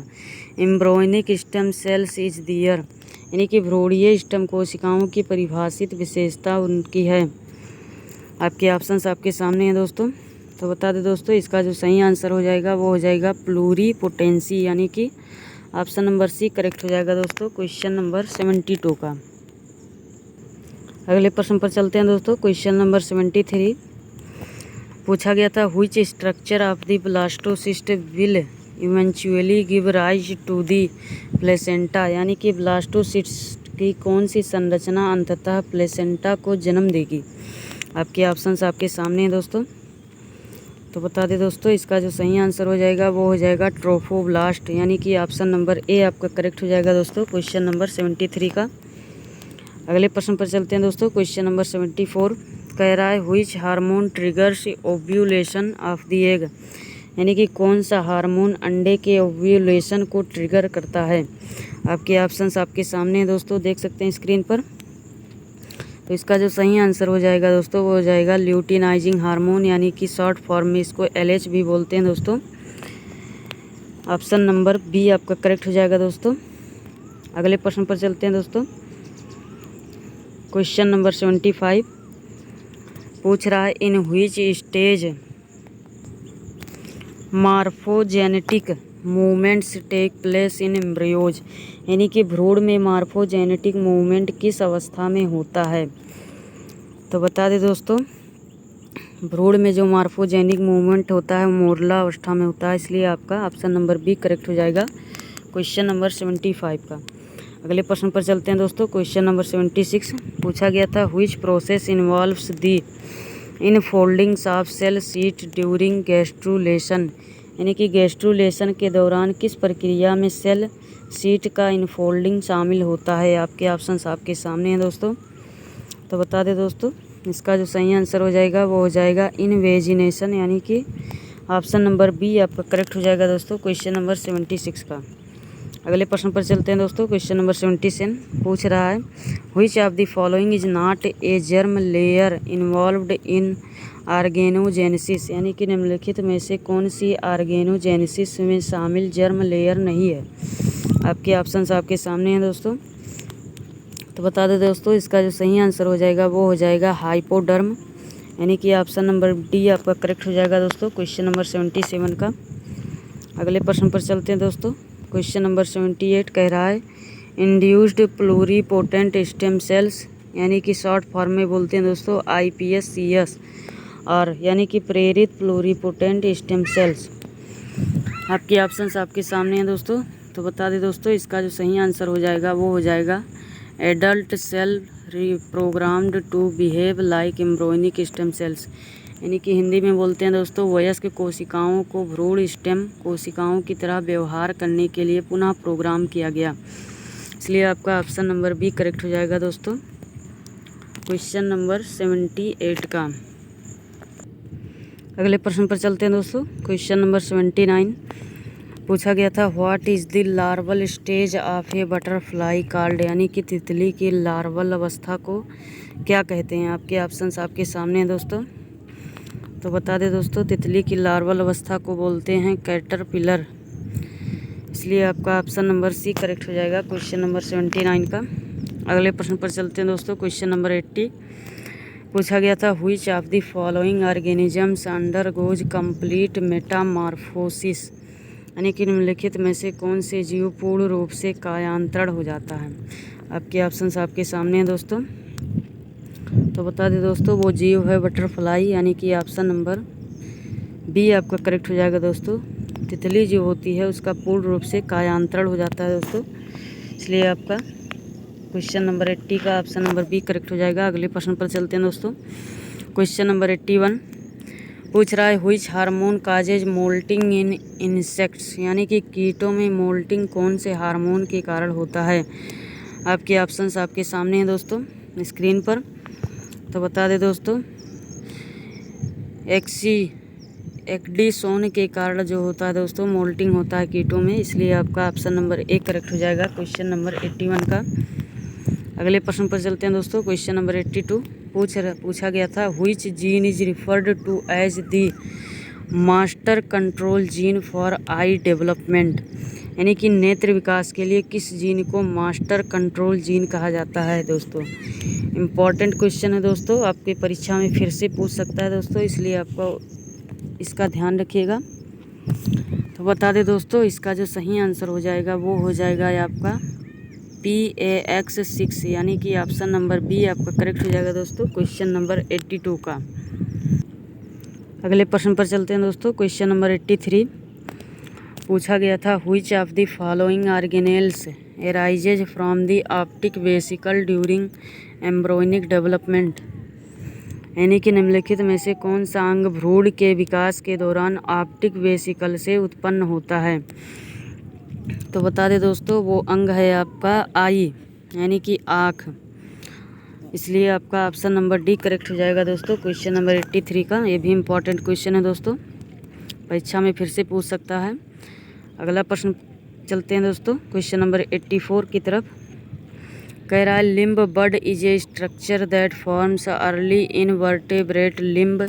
embryonic stem cells is there, यानी कि भ्रूणीय स्टेम कोशिकाओं की परिभाषित विशेषता उनकी है। आपके ऑप्शंस आपके सामने हैं दोस्तों। तो बता दें दोस्तों, इसका जो सही आंसर हो जाएगा वो हो जाएगा प्लूरीपोटेंसी, यानी कि ऑप्शन नंबर सी करेक्ट हो जाएगा दोस्तों क्वेश्चन नंबर 72 का। अगले प्रश्न पर चलते हैं दोस्तों। क्वेश्चन नंबर 73 पूछा गया था, which structure of the blastocyst will eventually give rise to the placenta, यानी कि ब्लास्टोसिस्ट की कौन सी संरचना अंततः प्लेसेंटा को जन्म देगी। आपके ऑप्शंस आपके सामने हैं दोस्तों। तो बता दें दोस्तों, इसका जो सही आंसर हो जाएगा वो हो जाएगा ट्रोफोब्लास्ट, यानी कि ऑप्शन नंबर ए आपका करेक्ट हो जाएगा दोस्तों क्वेश्चन नंबर 73 का। अगले प्रश्न पर चलते हैं दोस्तों। क्वेश्चन नंबर 74 कह रहा है, which hormone triggers ovulation of the egg, यानी कि कौन सा हार्मोन अंडे के ओव्यूलेशन को ट्रिगर करता है। आपके ऑप्शंस आपके सामने हैं दोस्तों, देख सकते हैं स्क्रीन पर। तो इसका जो सही आंसर हो जाएगा दोस्तों वो हो जाएगा ल्यूटिनाइजिंग हार्मोन, यानी कि शॉर्ट फॉर्म में इसको LH भी बोलते हैं दोस्तों। ऑप्शन नंबर बी आपका करेक्ट हो जाएगा दोस्तों। अगले प्रश्न पर चलते हैं दोस्तों। क्वेश्चन नंबर 75 पूछ रहा है, in which stage morphogenetic movements take place in embryos, यानी कि भ्रूण में मॉर्फोजेनेटिक मूवमेंट किस अवस्था में होता है। तो बता दें दोस्तों, भ्रूण में जो मॉर्फोजेनिक मूवमेंट होता है वो मोरला अवस्था में होता है, इसलिए आपका ऑप्शन नंबर बी करेक्ट हो जाएगा क्वेश्चन नंबर 75 का। अगले प्रश्न पर चलते हैं दोस्तों। क्वेश्चन नंबर 76 पूछा गया था, which process involves the infoldings of cell sheet during gastrulation, यानी कि गैस्ट्रुलेशन के दौरान किस प्रक्रिया में सेल शीट का इनफोल्डिंग शामिल होता है। आपके ऑप्शंस आपके सामने हैं दोस्तों। तो बता दें दोस्तों, इसका जो सही आंसर हो जाएगा वो हो जाएगा इनवेजिनेशन, यानी कि ऑप्शन नंबर बी आपका करेक्ट हो जाएगा दोस्तों क्वेश्चन नंबर 76 का। अगले प्रश्न पर चलते हैं दोस्तों। क्वेश्चन नंबर 77 पूछ रहा है, which of the following is not A germ layer involved in organogenesis, यानी कि निम्नलिखित में से कौन सी ऑर्गेनोजेनेसिस में शामिल जर्म लेयर नहीं है। आपके ऑप्शंस आपके सामने हैं दोस्तों। तो बता दें दोस्तों, इसका जो सही आंसर हो जाएगा वो हो जाएगा हाइपोडर्म, यानी कि ऑप्शन नंबर डी आपका करेक्ट हो जाएगा दोस्तों क्वेश्चन नंबर 77 का। अगले प्रश्न पर चलते हैं दोस्तों। क्वेश्चन नंबर 78 कह रहा है, इंड्यूस्ड प्लूरीपोटेंट स्टेम सेल्स, यानी कि शॉर्ट फॉर्म में बोलते हैं दोस्तों iPSCs, और यानी कि प्रेरित प्लूरीपोटेंट स्टेम सेल्स। आपके ऑप्शंस आपके सामने हैं दोस्तों। तो बता दें दोस्तों, इसका जो सही आंसर हो जाएगा वो हो जाएगा adult cell reprogrammed to behave like embryonic stem cells, यानी कि हिंदी में बोलते हैं दोस्तों वयस्क कोशिकाओं को भ्रूण स्टेम कोशिकाओं की तरह व्यवहार करने के लिए पुनः प्रोग्राम किया गया, इसलिए आपका ऑप्शन नंबर बी करेक्ट हो जाएगा दोस्तों क्वेश्चन नंबर 78 का। अगले प्रश्न पर चलते हैं दोस्तों। क्वेश्चन नंबर 79 पूछा गया था, what is the larval stage of A butterfly called, यानी कि तितली की लार्वल अवस्था को क्या कहते हैं। आपके ऑप्शंस आपके सामने हैं दोस्तों। तो बता दें दोस्तों, तितली की लार्वल अवस्था को बोलते हैं कैटरपिलर, इसलिए आपका ऑप्शन नंबर सी करेक्ट हो जाएगा क्वेश्चन नंबर 79 का। अगले प्रश्न पर चलते हैं दोस्तों। क्वेश्चन नंबर 80 पूछा गया था, which of the following organisms undergoes complete Metamorphosis, यानी कि निम्नलिखित में से कौन से जीव पूर्ण रूप से कायांतरण हो जाता है। आपके ऑप्शंस आपके सामने हैं दोस्तों। तो बता दें दोस्तों, वो जीव है बटरफ्लाई, यानी कि ऑप्शन नंबर बी आपका करेक्ट हो जाएगा दोस्तों। तितली जो होती है उसका पूर्ण रूप से कायांतरण हो जाता है दोस्तों, इसलिए आपका क्वेश्चन नंबर 80 का ऑप्शन नंबर बी करेक्ट हो जाएगा। अगले प्रश्न पर चलते हैं दोस्तों। क्वेश्चन नंबर 81 पूछ रहा है, which hormone causes moulting in insects, यानी कि कीटों में मोल्टिंग कौन से हार्मोन के कारण होता है। आपके ऑप्शंस आपके सामने हैं दोस्तों स्क्रीन पर। तो बता दें दोस्तों, एक्डीसोन के कारण जो होता है दोस्तों मोल्टिंग होता है कीटों में, इसलिए आपका ऑप्शन नंबर ए करेक्ट हो जाएगा क्वेश्चन नंबर 81 का। अगले प्रश्न पर चलते हैं दोस्तों। क्वेश्चन नंबर 82 पूछा गया था, which gene is referred to as the master control gene for eye development, यानी कि नेत्र विकास के लिए किस जीन को मास्टर कंट्रोल जीन कहा जाता है दोस्तों। इम्पॉर्टेंट क्वेश्चन है दोस्तों, आपकी परीक्षा में फिर से पूछ सकता है दोस्तों, इसलिए आपको इसका ध्यान रखिएगा। तो बता दें दोस्तों, इसका जो सही आंसर हो जाएगा वो हो जाएगा आपका PAX6, यानी कि ऑप्शन नंबर बी आपका करेक्ट हो जाएगा दोस्तों क्वेश्चन नंबर 82 का। अगले प्रश्न पर चलते हैं दोस्तों। क्वेश्चन नंबर 83 पूछा गया था, which of the following organelles arises from the optic vesicle during embryonic development, यानी कि निम्नलिखित में से कौन सा अंग भ्रूण के विकास के दौरान ऑप्टिक वेसिकल से उत्पन्न होता है। तो बता दें दोस्तों, वो अंग है आपका आई, यानी कि आँख, इसलिए आपका ऑप्शन नंबर डी करेक्ट हो जाएगा दोस्तों क्वेश्चन नंबर 83 का। ये भी इम्पॉर्टेंट क्वेश्चन है दोस्तों, परीक्षा में फिर से पूछ सकता है। अगला प्रश्न चलते हैं दोस्तों क्वेश्चन नंबर 84 की तरफ। कह रहा है, limb bud is a structure that forms early invertebrate limb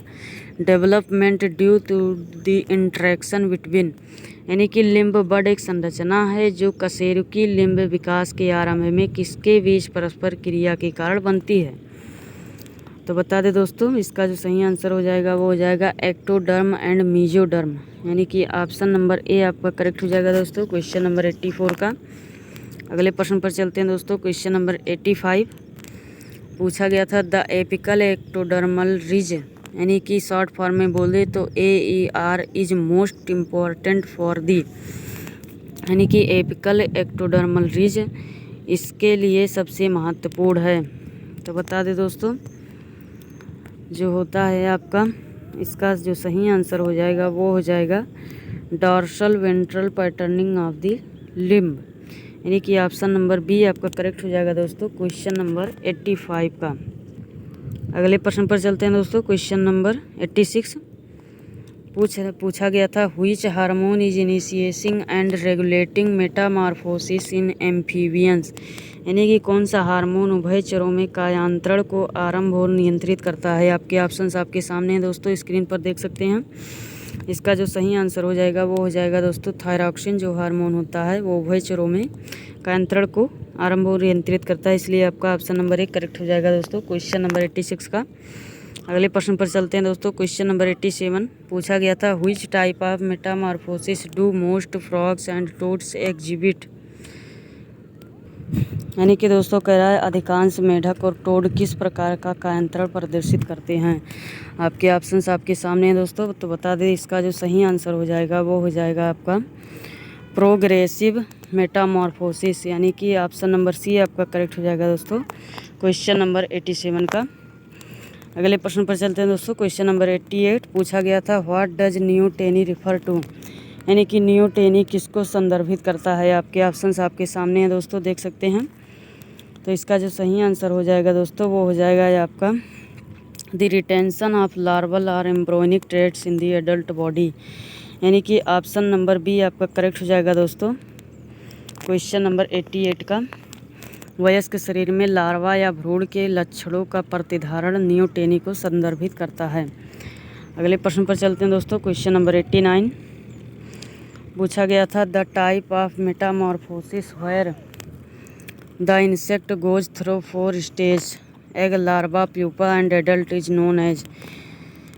development due to the interaction between, यानी कि लिम्ब बड एक संरचना है जो कशेरुकी लिम्ब विकास के आरंभ में किसके बीच परस्पर क्रिया के कारण बनती है। तो बता दें दोस्तों, इसका जो सही आंसर हो जाएगा वो हो जाएगा एक्टोडर्म एंड मीजोडर्म, यानी कि ऑप्शन नंबर ए आपका करेक्ट हो जाएगा दोस्तों क्वेश्चन नंबर 84 का। अगले प्रश्न पर चलते हैं दोस्तों। क्वेश्चन नंबर 85 पूछा गया था द एपिकल एक्टोडर्मल रिज, यानी कि शॉर्ट फॉर्म में बोले तो AER is most important for the, यानी कि एपिकल एक्टोडर्मल रिज इसके लिए सबसे महत्वपूर्ण है। तो बता दें दोस्तों, जो होता है आपका इसका जो सही आंसर हो जाएगा वो हो जाएगा dorsal ventral patterning of the limb, यानी कि ऑप्शन नंबर बी आपका करेक्ट हो जाएगा दोस्तों क्वेश्चन नंबर 85 का। अगले प्रश्न पर चलते हैं दोस्तों। क्वेश्चन नंबर 86 पूछा गया था which hormone is initiating and regulating Metamorphosis in amphibians, यानी कि कौन सा हार्मोन उभयचरों में कायांतरण को आरंभ और नियंत्रित करता है। आपके ऑप्शंस आपके सामने हैं दोस्तों, स्क्रीन पर देख सकते हैं। इसका जो सही आंसर हो जाएगा वो हो जाएगा दोस्तों थायरॉक्सिन, जो हार्मोन होता है वो उभयचरों में कायांतरण को आरंभ और नियंत्रित करता है, इसलिए आपका ऑप्शन नंबर 1 करेक्ट हो जाएगा दोस्तों क्वेश्चन नंबर 86 का। अगले प्रश्न पर चलते हैं दोस्तों। क्वेश्चन नंबर 87 पूछा गया था which type of Metamorphosis do most frogs and toads exhibit, यानी कि दोस्तों कह रहा है अधिकांश मेढक और टोड किस प्रकार का कायांतरण प्रदर्शित करते हैं। आपके ऑप्शंस आपके सामने हैं दोस्तों, तो बता दें इसका जो सही आंसर हो जाएगा वो हो जाएगा आपका प्रोग्रेसिव मेटामॉर्फोसिस, यानी कि ऑप्शन नंबर सी आपका करेक्ट हो जाएगा दोस्तों क्वेश्चन नंबर 87 का। अगले प्रश्न पर चलते हैं दोस्तों। क्वेश्चन नंबर 88 पूछा गया था what does neoteny refer to, यानी कि न्यूटेनी किसको संदर्भित करता है। आपके ऑप्शंस आपके सामने हैं दोस्तों, देख सकते हैं। तो इसका जो सही आंसर हो जाएगा दोस्तों वो हो जाएगा आपका the retention of larval or embryonic traits in the adult body, यानी कि ऑप्शन नंबर बी आपका करेक्ट हो जाएगा दोस्तों क्वेश्चन नंबर 88 का। वयस्क शरीर में लार्वा या भ्रूण के लक्षणों का प्रतिधारण न्यूटेनी को संदर्भित करता है। अगले प्रश्न पर चलते हैं दोस्तों। क्वेश्चन नंबर 89 पूछा गया था the type of metamorphosis where the insect goes through 4 stage egg larva pupa and adult is known as,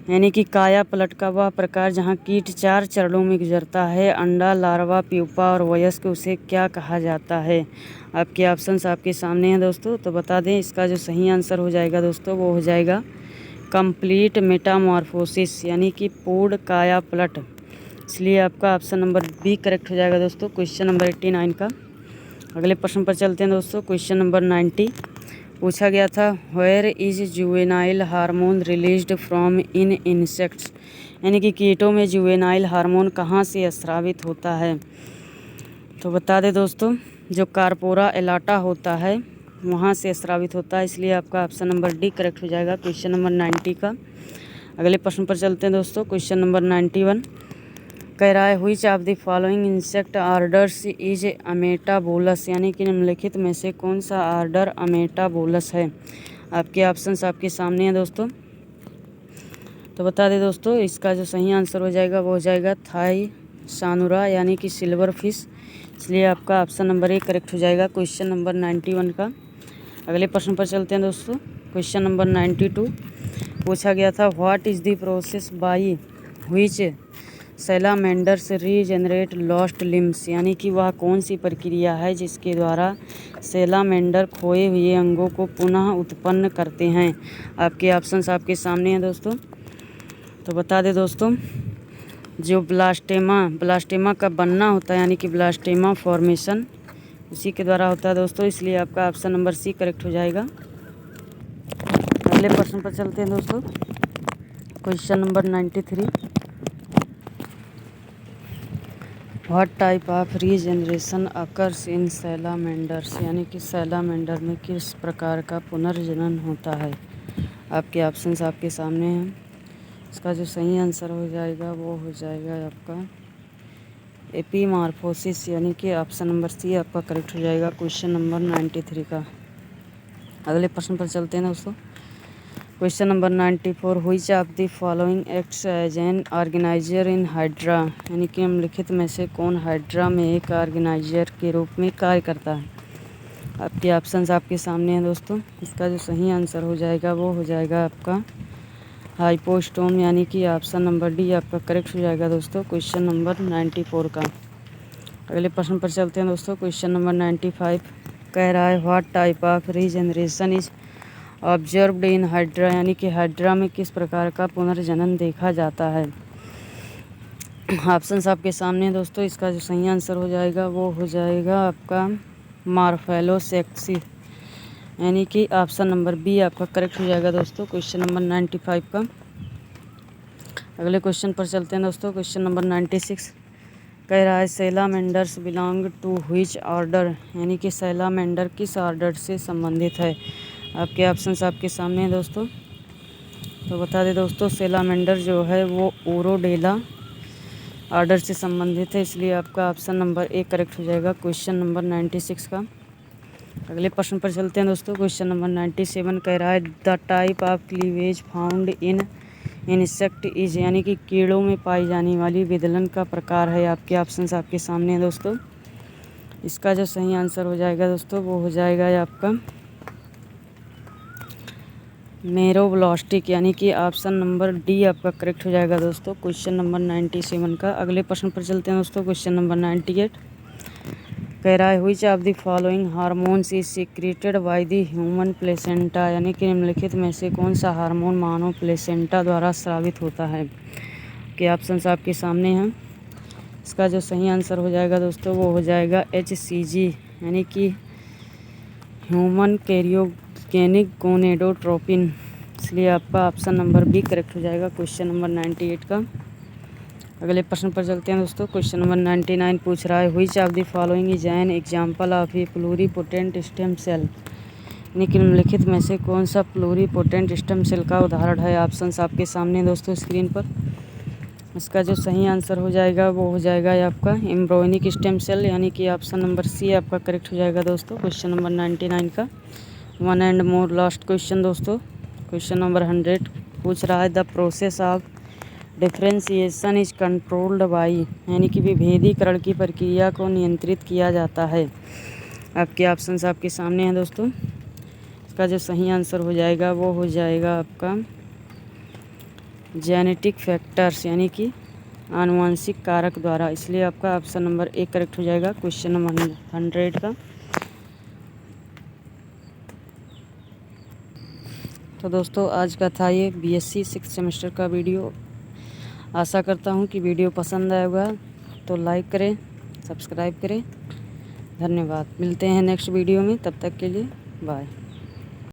यानी कि काया पलट का वह प्रकार जहाँ कीट 4 चरणों में गुजरता है, अंडा, लार्वा, प्यूपा और वयस्क, उसे क्या कहा जाता है। आपके ऑप्शंस आपके सामने हैं दोस्तों, तो बता दें इसका जो सही आंसर हो जाएगा दोस्तों वो हो जाएगा कंप्लीट मेटामॉर्फोसिस, यानी कि पूर्ण काया पलट, इसलिए आपका ऑप्शन नंबर बी करेक्ट हो जाएगा दोस्तों क्वेश्चन नंबर 89 का। अगले प्रश्न पर चलते हैं दोस्तों। क्वेश्चन नंबर 90 पूछा गया था where is juvenile hormone released from in insects, यानी कि कीटों में जुवेनाइल हार्मोन कहाँ से स्रावित होता है। तो बता दें दोस्तों, जो कार्पोरा एलाटा होता है वहाँ से स्रावित होता है, इसलिए आपका ऑप्शन नंबर डी करेक्ट हो जाएगा क्वेश्चन नंबर 90 का। अगले प्रश्न पर चलते हैं दोस्तों। क्वेश्चन नंबर 91 कह रहा है which of the following insect orders is ametabolous, यानी कि निम्नलिखित में से कौन सा ऑर्डर अमेटाबोलस है। आपके ऑप्शंस आपके सामने हैं दोस्तों, तो बता दें दोस्तों इसका जो सही आंसर हो जाएगा वो हो जाएगा थाईसानुरा, यानी कि सिल्वर फिश, इसलिए आपका ऑप्शन नंबर 1 करेक्ट हो जाएगा क्वेश्चन नंबर 91 का। अगले प्रश्न पर चलते हैं दोस्तों। क्वेश्चन नंबर 92 पूछा गया था what is the process by which salamanders regenerate lost limbs, यानी कि वह कौन सी प्रक्रिया है जिसके द्वारा सैलामेंडर खोए हुए अंगों को पुनः उत्पन्न करते हैं। आपके ऑप्शंस आपके सामने हैं दोस्तों, तो बता दें दोस्तों जो ब्लास्टेमा का बनना होता है, यानी कि ब्लास्टेमा फॉर्मेशन उसी के द्वारा होता है दोस्तों, इसलिए आपका ऑप्शन नंबर सी करेक्ट हो जाएगा। अगले प्रश्न पर चलते हैं दोस्तों। Question number 93 what type of regeneration occurs in salamanders, यानी कि सैलामेंडर में किस प्रकार का पुनर्जनन होता है। आपके ऑप्शंस आपके सामने हैं, इसका जो सही आंसर हो जाएगा वो हो जाएगा आपका एपीमॉर्फोसिस, यानी कि ऑप्शन नंबर सी आपका करेक्ट हो जाएगा क्वेश्चन नंबर 93 का। अगले प्रश्न पर चलते हैं दोस्तों। Question number 94 which of the following acts as an organizer in hydra, यानी कि निम्नलिखित में से कौन हाइड्रा में एक ऑर्गेनाइजर के रूप में कार्य करता है। आपके ऑप्शंस आपके सामने हैं दोस्तों। इसका जो सही आंसर हो जाएगा वो हो जाएगा आपका हाइपोस्टोम, यानी कि ऑप्शन नंबर डी आपका करेक्ट हो जाएगा दोस्तों क्वेश्चन नंबर 94 का। अगले प्रश्न पर चलते हैं दोस्तों। क्वेश्चन नंबर 95 कह रहा है what type of regeneration is observed in hydra, यानी कि हाइड्रा में किस प्रकार का पुनर्जनन देखा जाता है। ऑप्शंस आपके सामने हैं दोस्तों। इसका जो सही आंसर हो जाएगा वो हो जाएगा आपका मार्फेलोसेक्सी, यानी कि ऑप्शन नंबर बी आपका करेक्ट हो जाएगा दोस्तों क्वेश्चन नंबर 95 का। अगले क्वेश्चन पर चलते हैं दोस्तों। क्वेश्चन नंबर 96 कह रहा है सैलामेंडर्स बिलोंग टू व्हिच ऑर्डर, यानी कि सैलामेंडर किस ऑर्डर से संबंधित है। आपके ऑप्शंस आपके सामने हैं दोस्तों। तो बता दें दोस्तों, सैलामेंडर जो है वो ओरोडेला ऑर्डर से संबंधित है, इसलिए आपका ऑप्शन नंबर ए करेक्ट हो जाएगा क्वेश्चन नंबर 96 का। अगले प्रश्न पर चलते हैं दोस्तों। क्वेश्चन नंबर 97 कह रहा है the type of cleavage found in insect is, यानी कि कीड़ों में पाई जाने वाली विदलन का प्रकार है। आपके ऑप्शंस आपके सामने हैं दोस्तों। इसका जो सही आंसर हो जाएगा दोस्तों वो हो जाएगा आपका मेरोब्लास्टिक, यानी कि ऑप्शन नंबर डी आपका करेक्ट हो जाएगा दोस्तों क्वेश्चन नंबर 97 का। अगले प्रश्न पर चलते हैं दोस्तों। क्वेश्चन नंबर 98 कह रहा है which of the following hormones is secreted by the human placenta, यानी कि निम्नलिखित में से कौन सा हार्मोन मानव प्लेसेंटा द्वारा स्रावित होता है। के ऑप्शंस आपके सामने हैं। इसका जो सही आंसर हो जाएगा दोस्तों वो हो जाएगा HCG, यानी कि ह्यूमन कैरियोजेनिक गोनेडोट्रोपिन, इसलिए आपका ऑप्शन नंबर बी करेक्ट हो जाएगा क्वेश्चन नंबर 98 का। अगले प्रश्न पर चलते हैं दोस्तों। क्वेश्चन नंबर 99 पूछ रहा है which of the following is an example of a pluripotent stem cell, यानी कि निम्नलिखित में से कौन सा प्लूरीपोटेंट स्टेम सेल का उदाहरण है। ऑप्शंस आपके सामने दोस्तों स्क्रीन पर। इसका जो सही आंसर हो जाएगा वो हो जाएगा आपका एम्ब्रियोनिक स्टेम सेल, यानी कि ऑप्शन नंबर सी आपका करेक्ट हो जाएगा दोस्तों क्वेश्चन नंबर 99 का। One and more last question दोस्तों। क्वेश्चन नंबर 100 पूछ रहा है the process of differentiation is controlled by, यानी कि विभेदीकरण की प्रक्रिया को नियंत्रित किया जाता है। आपके ऑप्शंस आपके सामने हैं दोस्तों। इसका जो सही आंसर हो जाएगा वो हो जाएगा आपका जेनेटिक फैक्टर्स, यानी कि आनुवंशिक कारक द्वारा, इसलिए आपका ऑप्शन नंबर ए करेक्ट हो जाएगा क्वेश्चन नंबर 100 का। तो दोस्तों आज का था ये BSc 6th सेमेस्टर का वीडियो। आशा करता हूँ कि वीडियो पसंद आएगा, तो लाइक करें, सब्सक्राइब करें। धन्यवाद। मिलते हैं नेक्स्ट वीडियो में, तब तक के लिए बाय।